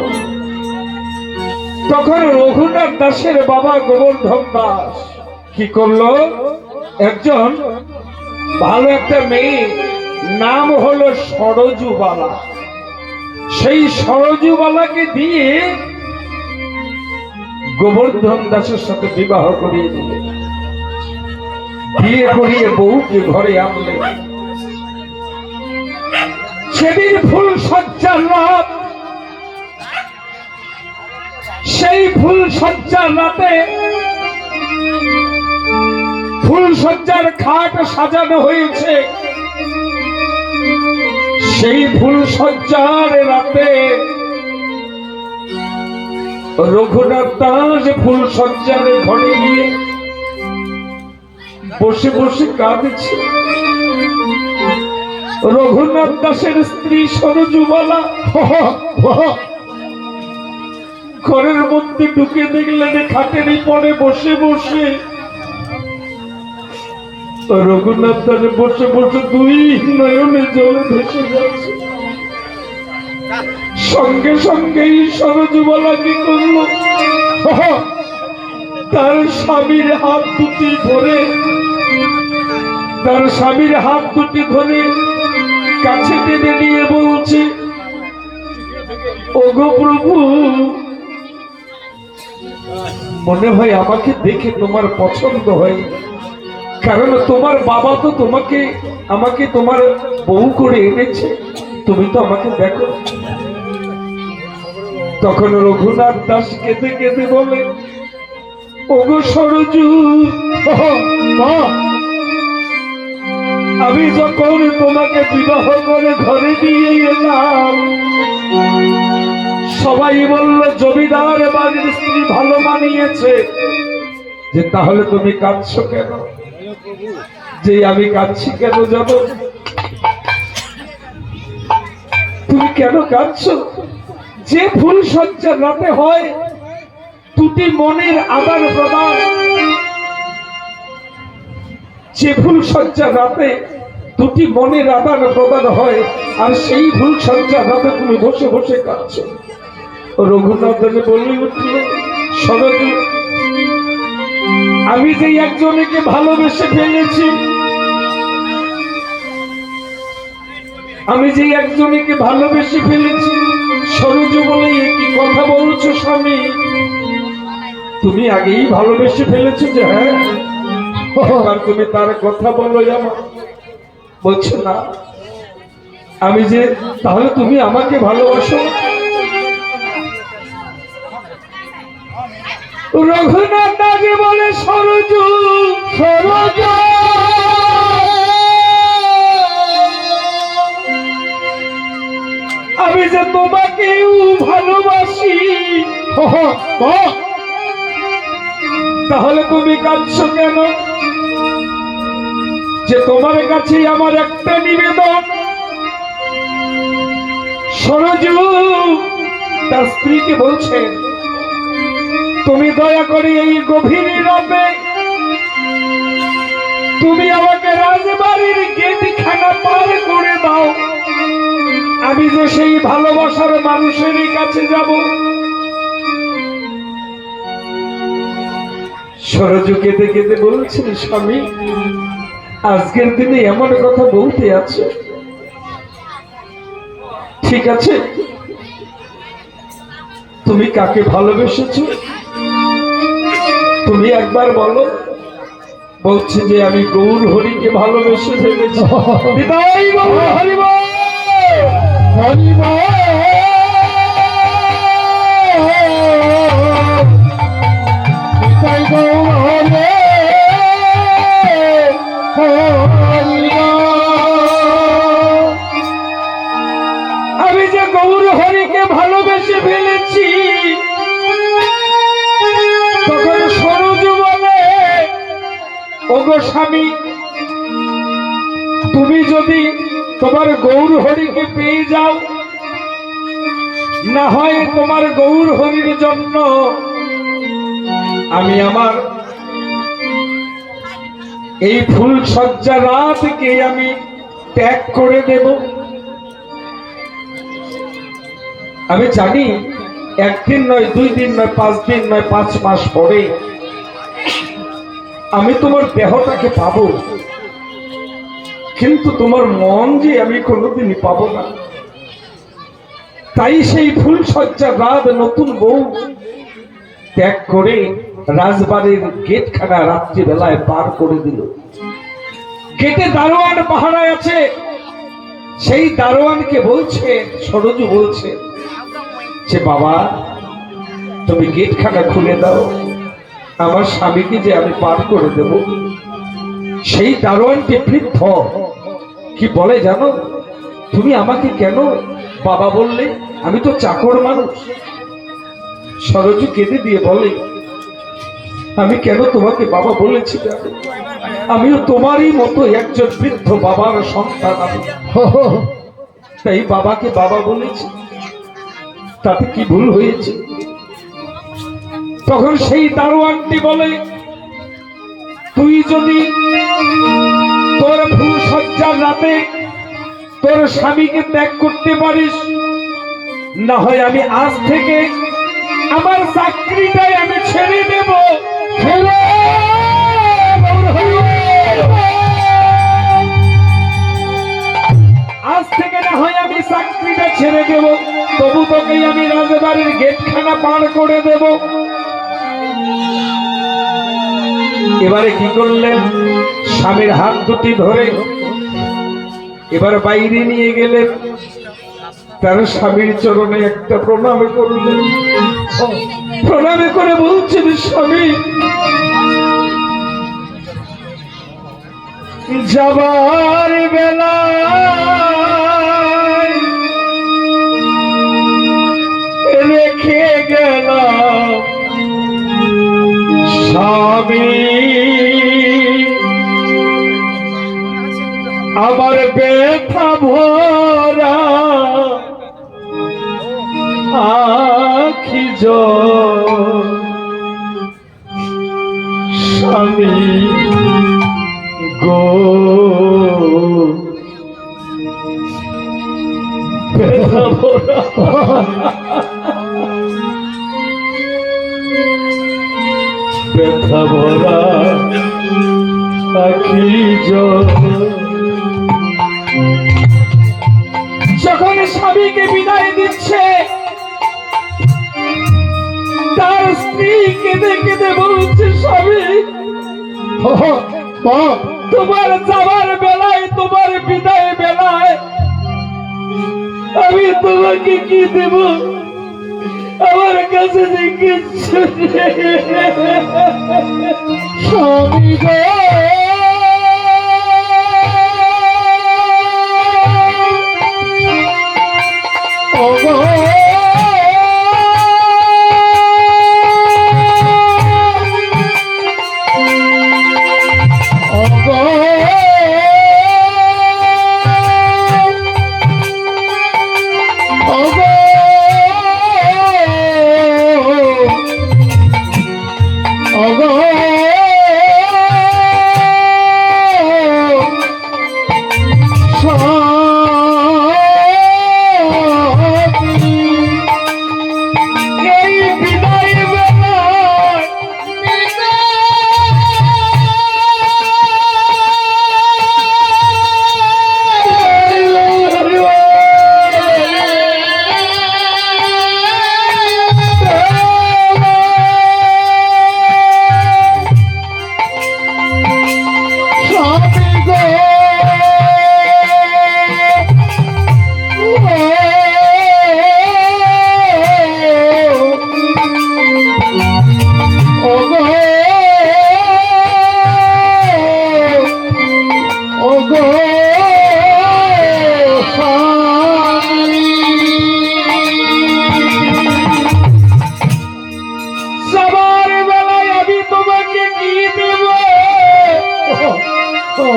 Speaker 1: তখন রঘুনাথ দাসের বাবা গোবর্ধন দাস কি করলো? একজন ভালো একটা মেয়ে, নাম হলো সরজুবালা, সেই সরজুবালাকে দিয়ে গোবর্ধন দাসের সাথে বিবাহ করিয়ে দিলেন। বিয়ে করিয়ে বউকে ঘরে আনলেন। সেদিন ফুল সজ্জার রাত। সেই ফুল সজ্জার রাতে ফুল সজ্জার খাট সাজানো হয়েছে। সেই ফুল সজ্জার রাতে রঘুনাথ দাস ফুল সজ্জার ঘরে গিয়ে বসে বসে কাঁদছে। রঘুনাথ দাসের স্ত্রী সরজুবালা ঘরের মধ্যে ঢুকে দেখলেন খাটের পরে বসে বসে রঘুনাথ দাস বসে বসে দুই নয়নে জলে ভেসে যাচ্ছে। সঙ্গে সঙ্গেই সরজুবালা কি করলো? তার স্বামীর হাত দুটি ধরে কাছে টেনে নিয়ে বলছে, ওগো প্রভু, মনে হয় আমাকে দেখে তোমার পছন্দ হয়, কারণ তোমার বাবা তো আমাকে তোমার বউ করে এনেছে, তুমি তো আমাকে দেখো। তখন রঘুনাথ দাস কেঁদে কেঁদে বলে, ওগো সরজু,
Speaker 2: বাহ,
Speaker 1: আমি যখন তোমাকে বিবাহ করে ঘরে নিয়ে এলাম, সবাই বলল জমিদার বাড়ির স্ত্রী ভালো মানিয়েছে। যে তাহলে তুমি কাঁদছো কেন? যে আমি কাঁদছি কেন জানো? তুমি কেন কাঁদছো? যে ফুল সজ্জার রাতে হয় দুটি মনের আদান প্রদান, যে ফুল সজ্জার রাতে দুটি মনের আদান প্রদান হয়, আর সেই ফুল সজ্জার রাতে তুমি বসে বসে কাঁদছো। রঘুনাথনে বলে উঠল, সরজু, আমি যে একজনকে ভালোবেসে ফেলেছি, আমি যে একজনকে ভালোবেসে ফেলেছি। সরজু বলে, কি কথা বলছো স্বামী? তুমি আগেই ভালোবেসে ফেলেছো? যে হ্যাঁ। আর তুমি তার কথা বলো আমার? বলছো না। আমি যে, তাহলে তুমি আমাকে ভালোবাসো? রঘুনাথ আগে বলে, সরজু,
Speaker 2: সরজু,
Speaker 1: আমি যে তোমাকেও ভালোবাসি।
Speaker 2: বাহ,
Speaker 1: তাহলে তুমি কাঁদছো কেন? যে তোমার কাছে আমার একটা নিবেদন। সরজু তার স্ত্রীকে বলছে, তুমি দয়া করে এই গভীর রাতে তুমি আমাকে রাজবাড়ির গেটখানা পার করে দাও। আমি যে সেই ভালোবাসার মানুষের কাছে যাব। সরজু কেঁদে কেঁদে বলছেন, স্বামী, আজকের দিনে এমন কথা বলতে আছে? ঠিক আছে, তুমি কাকে ভালোবেসেছ তুমি একবার বলো। বলছে যে আমি গৌর হরিকে ভালোবেসে ফেলেছি। বিদায় গৌর হরি বল।
Speaker 2: হরি বল। নিতাই গৌর হরে, হরি বল।
Speaker 1: আমি যে গৌর হরিকে ভালোবেসে ফেলেছি। তখন সরজু বলে, ওগো স্বামী, তুমি যদি তোমার গৌর হরিকে পেয়ে যাও, না হয় তোমার গৌর হরির জন্য আমি আমার এই ফুল সজ্জা রাতকে আমি ত্যাগ করে দেব। আমি জানি একদিন নয়, 2 দিন নয়, 5 দিন নয়, 5 মাস পরে আমি তোমার দেহটাকে পাবো, কিন্তু তোমার মন যে আমি কোনোদিনই পাবো না। তাই সেই ফুল সজ্জার রাত নতুন বউ ত্যাগ করে রাজবাড়ির গেটখানা রাত্রিবেলায় পার করে দিল। গেটে দারোয়ান পাহারায় আছে। সেই দারোয়ানকে বলছে, সরজু বলছে যে, বাবা, তুমি গেটখানা খুলে দাও, আমার স্বামীকে যে আমি পার করে দেব। সেই দারোয়ানটি বৃদ্ধ কি বলে জানো? তুমি আমাকে কেন বাবা বললে? আমি তো চাকর মানুষ। সরজু কেঁদে দিয়ে বলে, আমি কেন তোমাকে বাবা বলেছি? আমিও তোমারই মতো একজন বৃদ্ধ বাবার সন্তান। আমি তাই বাবাকে বাবা বলেছি, তাতে কি ভুল হয়েছে? তখন সেই দারোয়ানটি বলে, তুই যদি তোর ফুল সজ্জার রাতে তোর স্বামীকে ত্যাগ করতে পারিস, না হয় আমি আজ থেকে আমার চাকরিটাই আমি ছেড়ে দেব। আজ থেকে না হয় আমি চাকরিটা ছেড়ে দেব, তবু তোকে আমি রাজবাড়ির গেটখানা পার করে দেব। এবারে কি করলেন? স্বামীর হাত দুটি ধরে এবার বাইরে নিয়ে গেলেন। তার স্বামীর চরণে একটা প্রণাম করলেন। প্রণামে করে বলছেন, স্বামী, যাবার বেলা রেখে গেলাম স্বামী আমার ব্যথা ভরা আখি জল স্বামী গো ব্যথা ভরা ব্যথা ভরা আখি জল যখন স্বামীকে বিদায় দিচ্ছে তার স্ত্রী কেঁদে কেঁদে বলছে স্বামী তোমার যাবার বেলায় তোমার বিদায় বেলায় আমি তোমাকে কি দেব আমার কাছে যে কিচ্ছু নেই স্বামী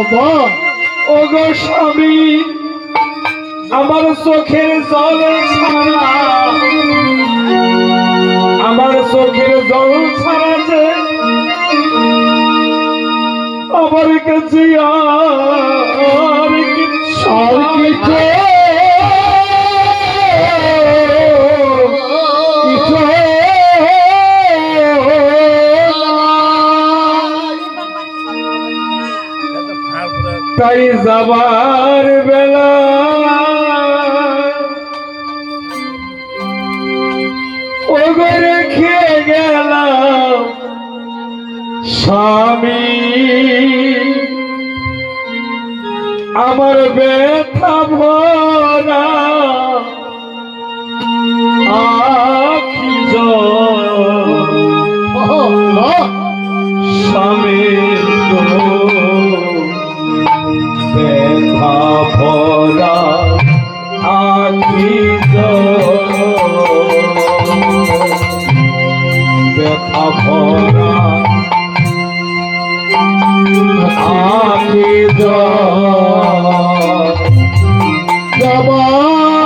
Speaker 1: গো ওগো স্বামী আমার চোখের জল ছাড়া আমার চোখের জল ছাড়া যে আমার কাছে আর কিছু তাই যাবার বেলা ওগো রেখে গেলাম স্বামী আমার ব্যথা ভরা আখি জল স্বামী ব্যথা ভরা আখি ব্যথা ভরা আখি যাবার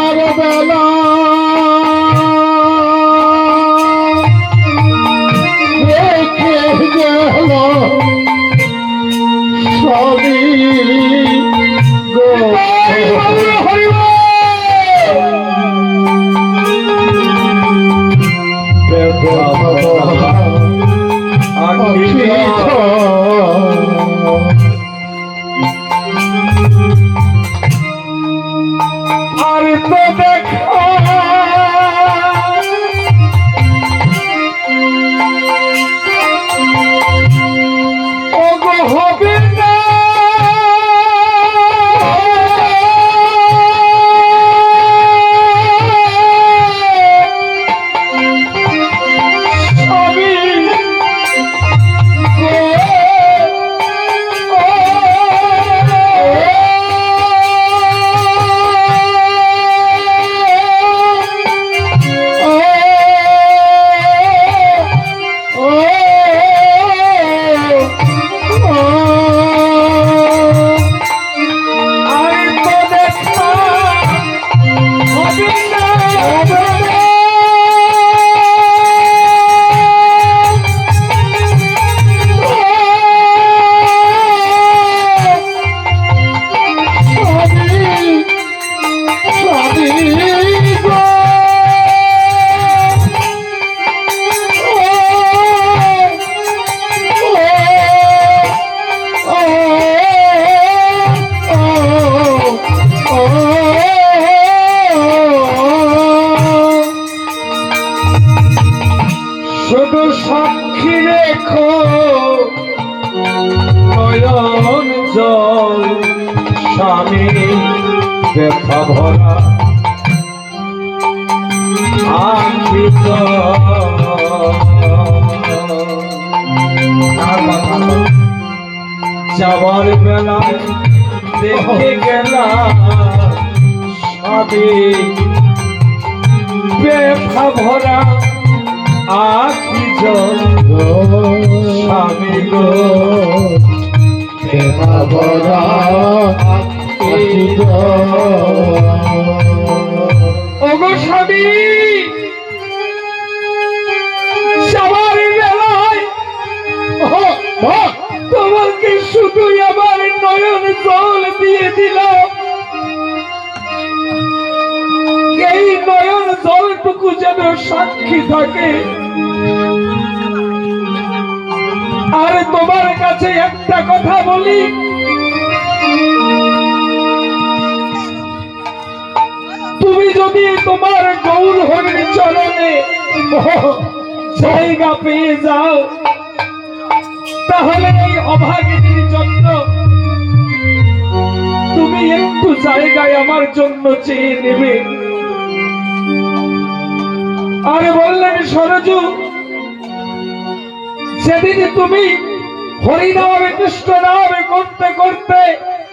Speaker 1: নয়ন জল স্বামী ব্যথা ভরা আখি যাবার বেলায় দেখে গেলাম স্বামী ব্যথা ভরা আখি জল স্বামী গো
Speaker 2: ভরা
Speaker 1: ওগো স্বামী যাবার বেলায় তোমাকে শুধু আমার নয়ন জল দিয়ে দিলাম। এই নয়ন জলটুকু যেন সাক্ষী থাকে। আর তোমার কাছে একটা কথা বলি, তুমি যদি তোমার গৌর হরির চরণে জায়গা পেয়ে যাও, তাহলে এই অভাগিনীর জন্য তুমি একটু জায়গায় আমার জন্য চেয়ে নেবে। আর বললেন সরজু, সেদিন তুমি হরিনামে কৃষ্ণ নামে করতে করতে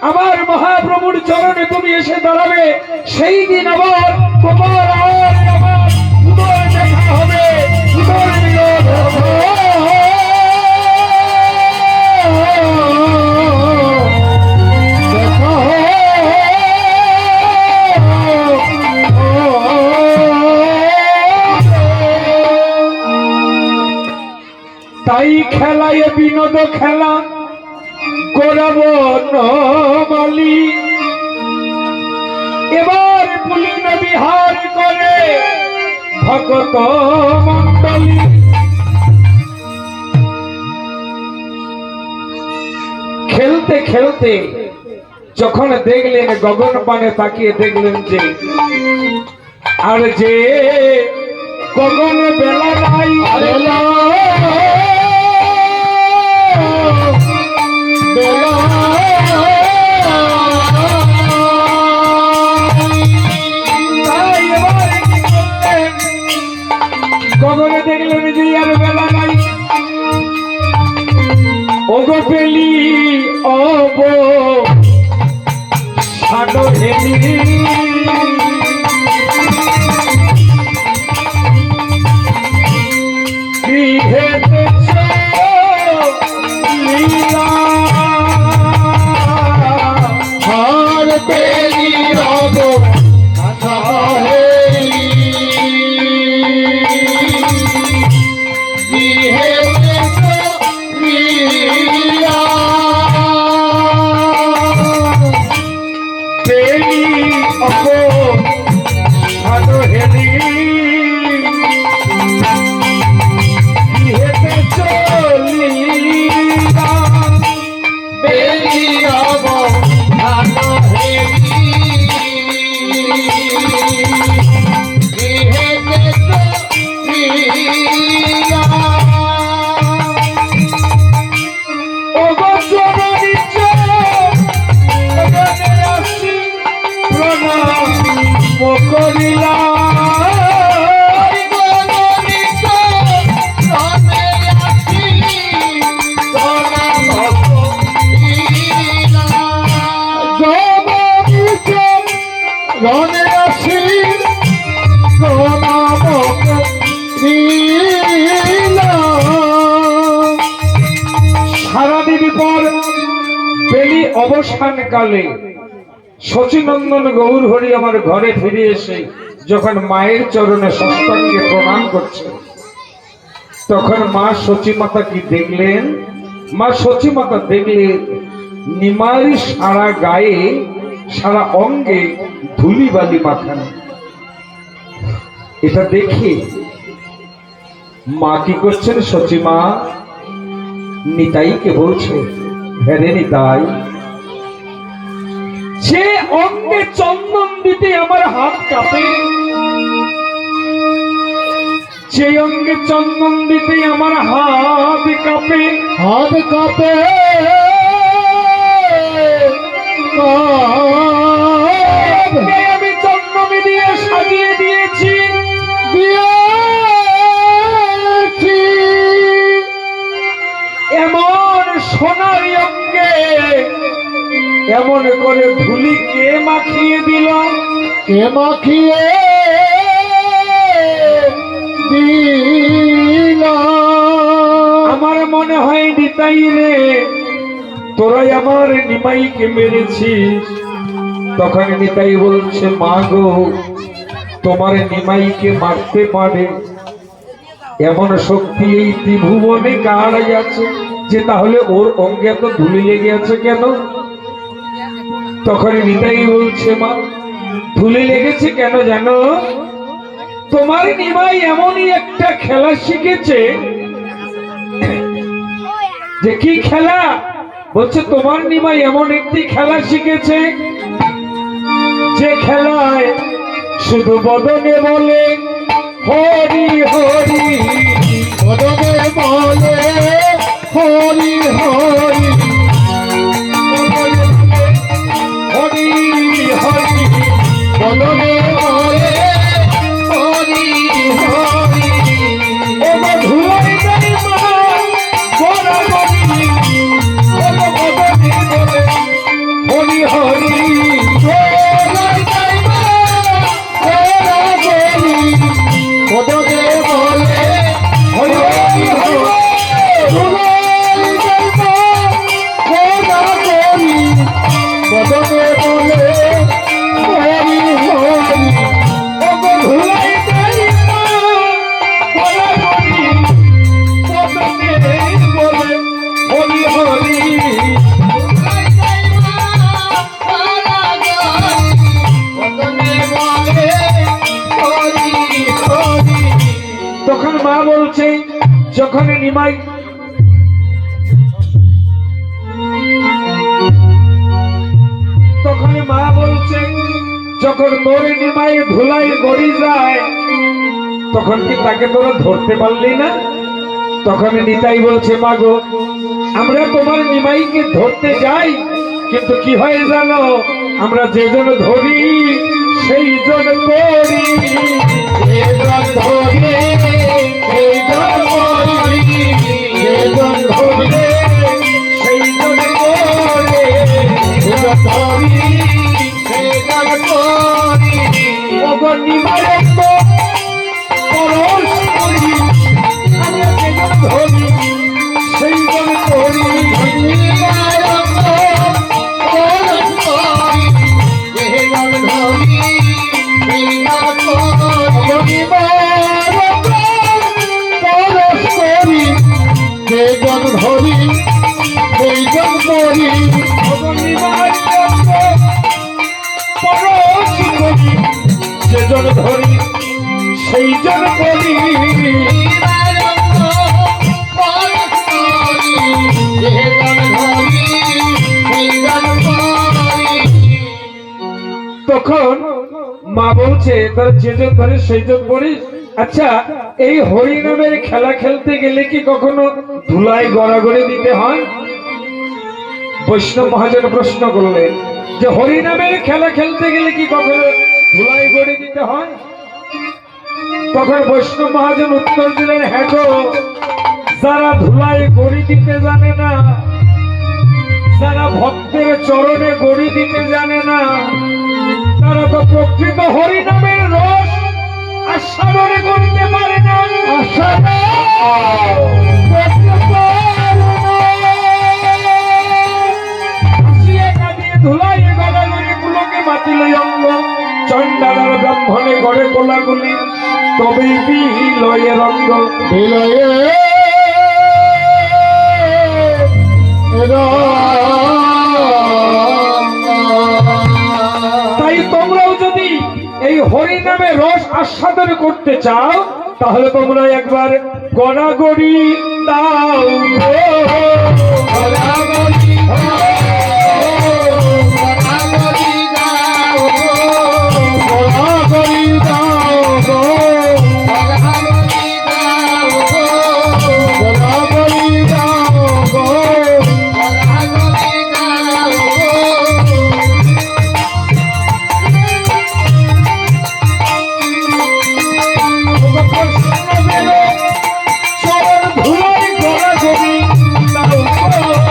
Speaker 1: আমার মহাপ্রভুর চরণে তুমি এসে দাঁড়াবে, সেই দিন আবার তোমার আর আমার পুনর দেখা হবে, পুনর মিলন হবে। তাই খেলায় বিনোদ খেলা করাব নমালি, এবার পুলিন বিহার করে ভগত মন্ডলী। খেলতে খেলতে যখন দেখলেন গগন পানে তাকিয়ে দেখলেন যে আর যে গগন বেলা নাই গগনে দেখলেন যে আর বেলা নাই। ওগো পেলি অব সাডো হেলি গৃহেতে লীলা
Speaker 2: হার পেলি রব
Speaker 1: সারাদিন পর বেলি অবসান কালে শচীনন্দন গৌর হরি আমার ঘরে ফিরে এসে যখন মায়ের চরণে ষষ্ঠাঙ্গে প্রণাম করছে, তখন মা সচীমাতা কি দেখলেন? মা সচীমাতা দেখলেন নিমারি সারা গায়ে সারা অঙ্গে ধুলি বালি মাখানো। এটা দেখে মা কি করছেন? সচীমা নিতাইকে বলছে, হ্যাঁ রে নিতাই, যে অঙ্গে চন্দন দিতে আমার হাত কাঁপে, যে অঙ্গে চন্দন দিতে আমার হাত কাঁপে,
Speaker 2: হাত কাঁপে
Speaker 1: সোনার অঙ্গে এমন করে ধুলি কে মাখিয়ে দিল?
Speaker 2: কে মাখিয়ে দিল?
Speaker 1: আমার মনে হয় নিতাই রে, তোরাই আমার নিমাইকে মেরেছিস। তখন নিতাই বলছে, মা গো, তোমার নিমাইকে মারতে পারে এমন শক্তি এই ত্রিভুবনে কার আছে যে তাহলে ওর অঙ্গে তো ধুলি লেগে আছে কেন? তখন নিতাই বলছে, মা ধুলি লেগেছে কেন জানো? তোমার নিমাই এমনই একটা খেলা শিখেছে। যে কি খেলা? বলছে তোমার নিমাই এমন একটি খেলা শিখেছে যে খেলায় শুধু বদনে বলে হরি হরি,
Speaker 2: বদনে বলে হরি হরি,
Speaker 1: হরি হরি,
Speaker 2: বদনে বলে হরি হরি।
Speaker 1: ও ধুলাই যাই মা বরাবরি, ও বদনে বলে হরি হরি,
Speaker 2: বদনে যাই মা বরাবরি, বদনে বলে
Speaker 1: হরি হরি,
Speaker 2: বদনে যাই মা বরাবরি, বদনে বলে হরি হরি।
Speaker 1: ও ধুলাই যাই মা বরাবরি, বদনে বলে হরি হরি। তখন মা বলছে, যখন নিমাই তখন মা বলছে, যখন তোর নিমাই ধুলাই গড়ি যায় তখন কি তাকে তোরা ধরতে পারলি না? তখন নিতাই বলছে, মা গো, আমরা তোমার নিমাইকে ধরতে যাই, কিন্তু কি হয় জানো? আমরা যেজন ধরি সেই জন করি,
Speaker 2: যেজন ধরে সেজন করি, যেজন ধরে
Speaker 1: সেই জন করে।
Speaker 2: সেজন ধরি, সেজন করি।
Speaker 1: অগর নিমাইয়ের তো পরশ করি, আমরা যেজন ধরি সেই জন করি।
Speaker 2: সেজন ধরি সেইজন করি,
Speaker 1: অগর নিমাইয়ের তো পরশ করি, যেজন ধরি সেই জন করি। তখন মা বলছে, তার যেজন ধরে সেইজন করিস। আচ্ছা, এই হরি নামের খেলা খেলতে গেলে কি কখনো ধুলাই গড়াগড়ি দিতে হয়? বৈষ্ণব মহাজন প্রশ্ন করলেন যে হরি নামের খেলা খেলতে গেলে কি কখনো ধুলাই গড়ি দিতে হয়? তখন বৈষ্ণব মহাজন উত্তর দিলেন, হ্যাঁ গো, যারা ধুলাই গড়ি দিতে জানে না, যারা ভক্তের চরণে গড়ি দিতে জানে না, তারা তো প্রকৃত হরি নামের রস আস্বাদন করতে পারে না। হাসিয়ে কাঁদিয়ে ধুলাই গড়াগড়ি গুলোকে বাতিল অঙ্গ, চণ্ডালার ব্রাহ্মণে গড়ে গোলাগুলি, তবেই বিলয়ে রঙ্গ।
Speaker 2: বিলয়ে
Speaker 1: তাই তোমরাও যদি এই হরি নামে রস আস্বাদন করতে চাও তাহলে তোমরা একবার গড়াগড়ি দাও গো।
Speaker 2: গড়াগড়ি দাও, গড়াগড়ি দাও গো, গড়াগড়ি দাও গো, গড়াগড়ি দাও গো, গড়াগড়ি দাও গো।
Speaker 1: চরণ ধুলাই গড়াগড়ি দাও গো।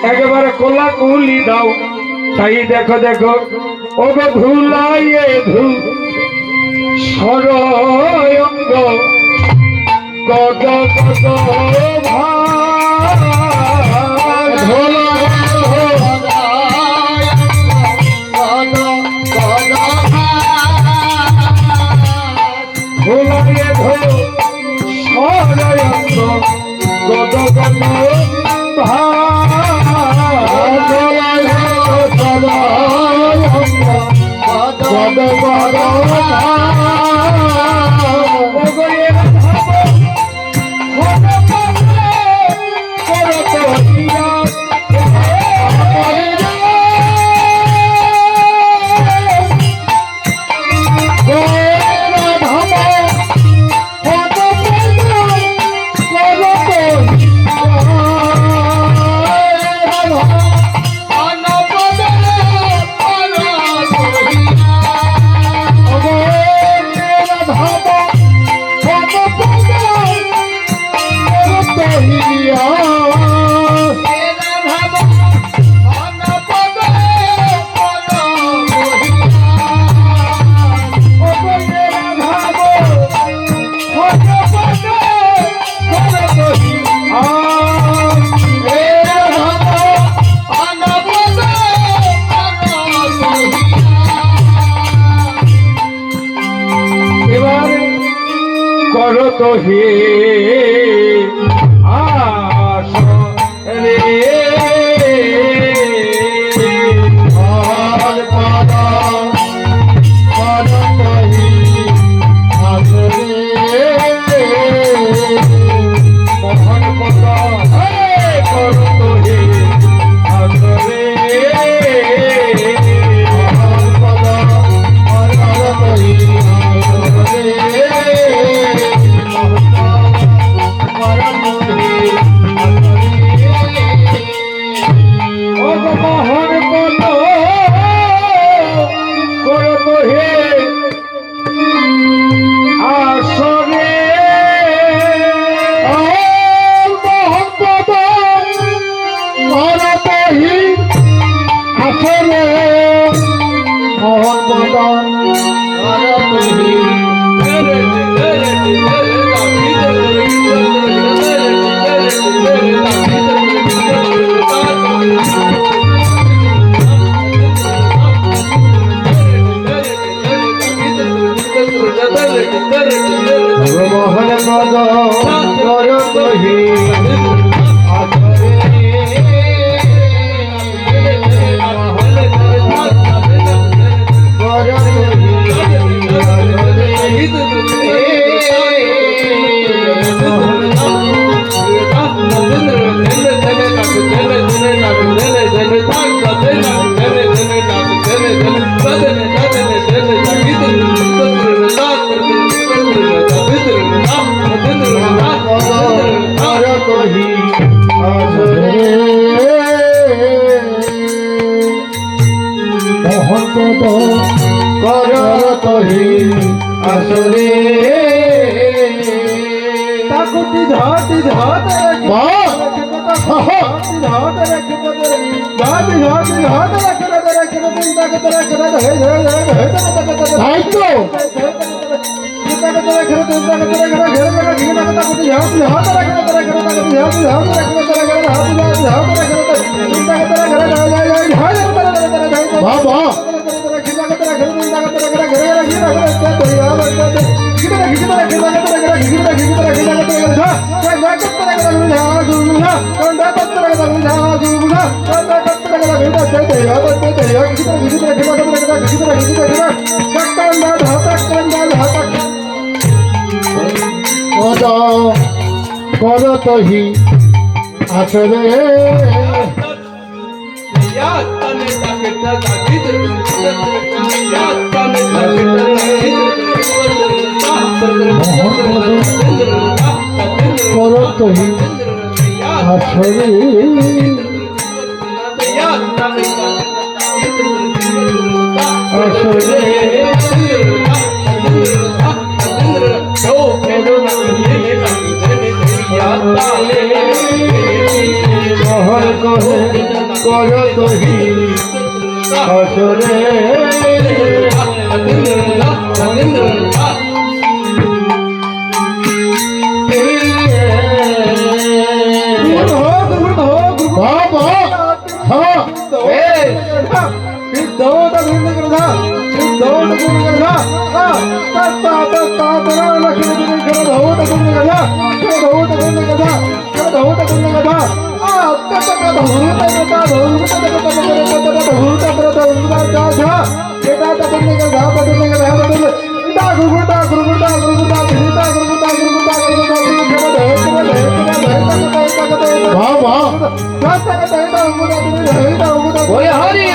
Speaker 1: একেবারে কোলা কুলি দাও তাই দেখো দেখো ও গো ধুলাইয়ে ধু সরয়ঙ্গ গদ গদ ধুলাইয়ে ধু সরয়ঙ্গ গদ গদ করো তো হে আস রে মোহন পদ করো তো হে আস রে মোহন পদ করো তো হে আসরে তাকুটি ঝাটি ঝাট করত হি আসরে করত হি আসরে আসরে
Speaker 2: করো তোহি আসরে বাবা হ্যাঁ
Speaker 3: बोले हरी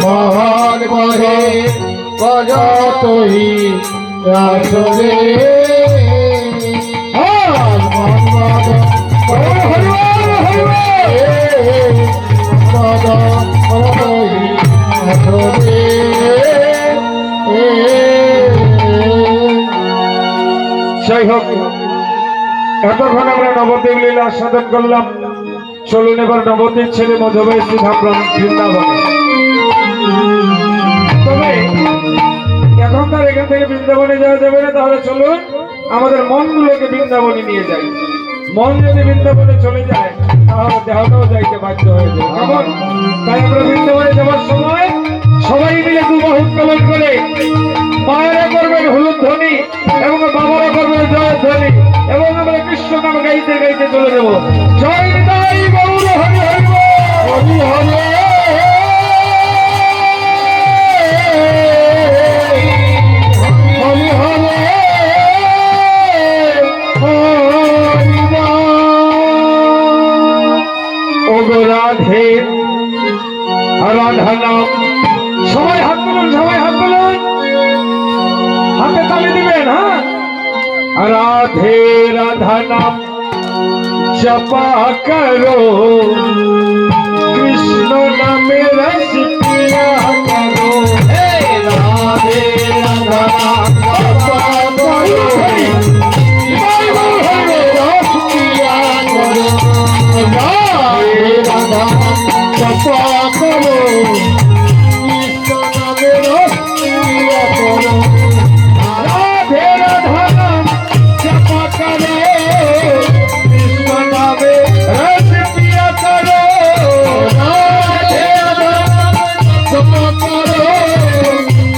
Speaker 2: মহান বহে করো তোহি আসরে
Speaker 1: যাই হোক, এতক্ষণ আমরা নবদ্বীপ লীলা আস্বাদন করলাম। চলুন এবার নবদ্বীপ ছেড়ে মধুবাই স্থিত আমরা বৃন্দাবনে। তবে এখন তার এখান থেকে বৃন্দাবনে যাওয়া যাবে না, তাহলে চলুন আমাদের মনগুলোকে বৃন্দাবনে নিয়ে যাই। মন যদি বৃন্দাবনে চলে যায় তাহলে দেহটাও যাইতে বাধ্য হয়ে যায়। কেমন? তাই আমরা বৃন্দাবনে যাওয়ার সময় সবাই মিলে দুবাহু উত্তোলন করে মায়েরা করবেন হলুদ ধ্বনি এবং বাবারা করবেন জয় ধ্বনি এবং আমরা কৃষ্ণ নাম গাইতে গাইতে চলে যাব। জয় নিতাই গৌর হরি হরি
Speaker 2: হরি হরে হরি হরে
Speaker 1: ও গো রাধে রাধা নাম। সবাই হাত তুলুন, সবাই হাত তুলুন, হাতে তালি দিবেন। হ্যাঁ, রাধে রাধা নাম জপা করো, কৃষ্ণ নামে রস পিয়া করো।
Speaker 2: রাধে রাধা জপা করো, রস পিয়া করো। রাধে রাধা জপা করো, কৃষ্ণ নামে রস পিয়া করো।
Speaker 1: রাধে রাধা নাম জপা করো, কৃষ্ণ নামে রস পিয়া করো।
Speaker 2: রাধে রাধা জপা করো,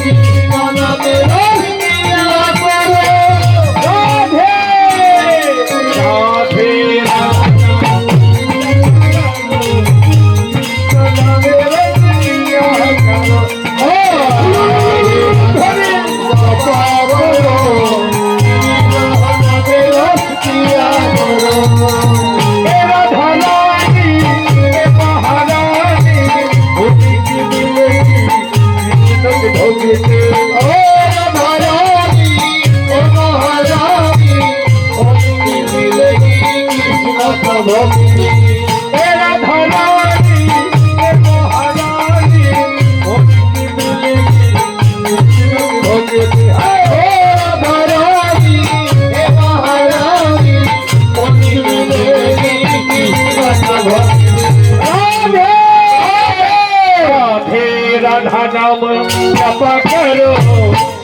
Speaker 2: কৃষ্ণ নামে রস পিয়া করো।
Speaker 1: রাধে রাধে রাধা কৃষ্ণ নামে রস পিয়া করো। এ রাধা রানী, এ মহারানী, ভূমিকে মিলেছি কৃষ্ণকে ভোগেতে। এ রাধা রানী, এ মহারানী, ভূমিকে মিলেছি কৃষ্ণকে ভোগেতে। राधे राधा नाम जपा करो,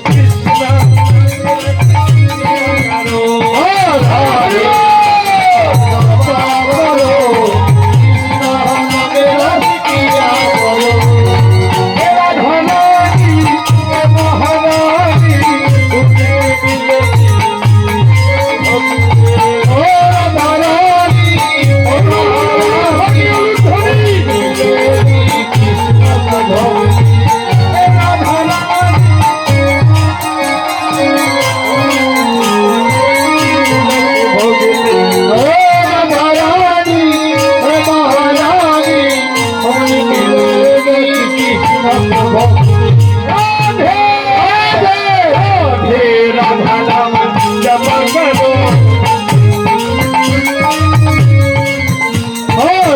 Speaker 1: कृष्ण करो। राधे राधा रानी, हे महारानी, तुम्हें मिलेगी राधा नाम जपा करो।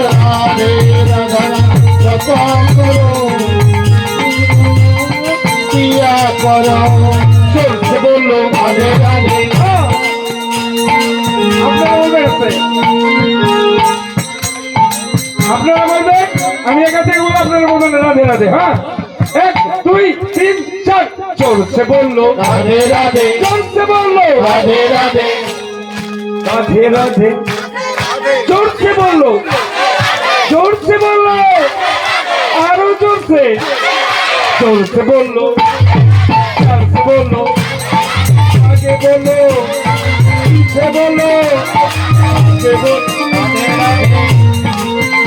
Speaker 2: राधे राधा जपा करो, पिया
Speaker 1: আপনারা বলবেন, আমি একা থেকে বলবো, আপনারা বলবেন রাধে রাধে। হ্যাঁ, 1 2 3 4 চলছে বললো
Speaker 2: রাধে রাধে
Speaker 1: চলছে বললো
Speaker 2: রাধে রাধে
Speaker 1: রাধে রাধে চলছে বললো চলছে বললো আরো চলছে চলছে বললো চলছে বললো আগে বললো পিছে বললো আগে বললো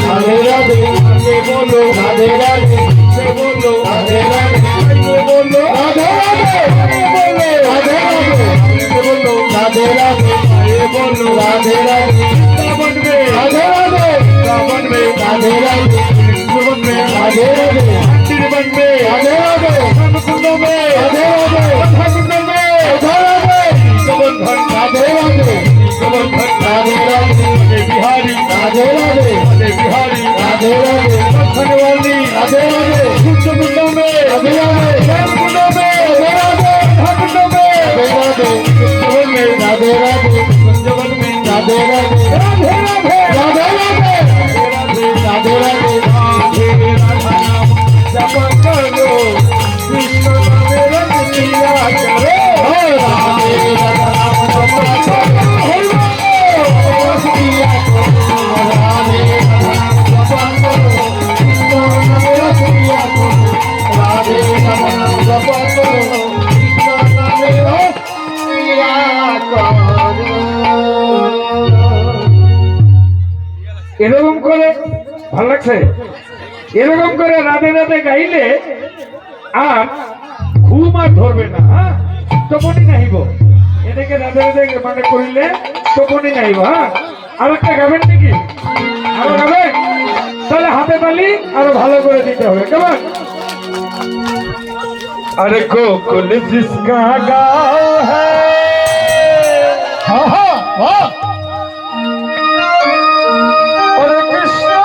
Speaker 2: রাধে রাধে
Speaker 1: আগে বললো
Speaker 2: রাধে রাধে
Speaker 1: পিছে বললো
Speaker 2: রাধে রাধে
Speaker 1: আগে বললো
Speaker 2: রাধে রাধে
Speaker 1: আগে বললো
Speaker 2: রাধে রাধে
Speaker 1: পিছে বললো
Speaker 2: রাধে রাধে
Speaker 1: আগে বললো
Speaker 2: রাধে রাধে
Speaker 1: রাবণ মে
Speaker 2: রাধে রাধে
Speaker 1: রাবণ মে
Speaker 2: রাধে রাধে
Speaker 1: জীবন মে
Speaker 2: রাধে রাধে
Speaker 1: मंदिर बन में
Speaker 2: राधे राधे
Speaker 1: कुंड में
Speaker 2: राधे राधे
Speaker 1: कुंड में
Speaker 2: राधे राधे
Speaker 1: गोवर्धन
Speaker 2: राधे राधे
Speaker 1: गोवर्धन
Speaker 2: राधे राधे
Speaker 1: अजय बिहारी
Speaker 2: राधे राधे
Speaker 1: अजय बिहारी
Speaker 2: राधे राधे
Speaker 1: दर्शन वाली
Speaker 2: राधे राधे
Speaker 1: कुंड में
Speaker 2: राधे राधे
Speaker 1: कुंड में
Speaker 2: राधे राधे
Speaker 1: कुंड में
Speaker 2: राधे
Speaker 1: जीवन में
Speaker 2: राधे राधे
Speaker 1: जीवन में
Speaker 2: राधे राधे
Speaker 1: राधे राधे
Speaker 2: राधे राधे राधे राधे
Speaker 1: राधे राधा नाम जप करो कृष्ण नामे रंग लीला करो
Speaker 2: राधे राधा नाम जप करो रसिया करो राधे राधा नाम जप करो कृष्ण नाम रसिया करो राधे राधा नाम जप करो कृष्ण नाम रसिया करो
Speaker 1: এরকম করে ভালো লাগছে এরকম করে রাধে রাধে গাইলে আর ঘুম আর ধরবে না হ্যাঁ তপনি নাহিব এটাকে রাধে রাধে মানে করিলে তপনি নাহিব হ্যাঁ আর একটা গাবেন নাকি আরো গাবেন তাহলে হাতে তালি আরো ভালো করে দিতে হবে কেমন अरे गोकुल जिसका गाँव है
Speaker 2: हाँ हाँ हाँ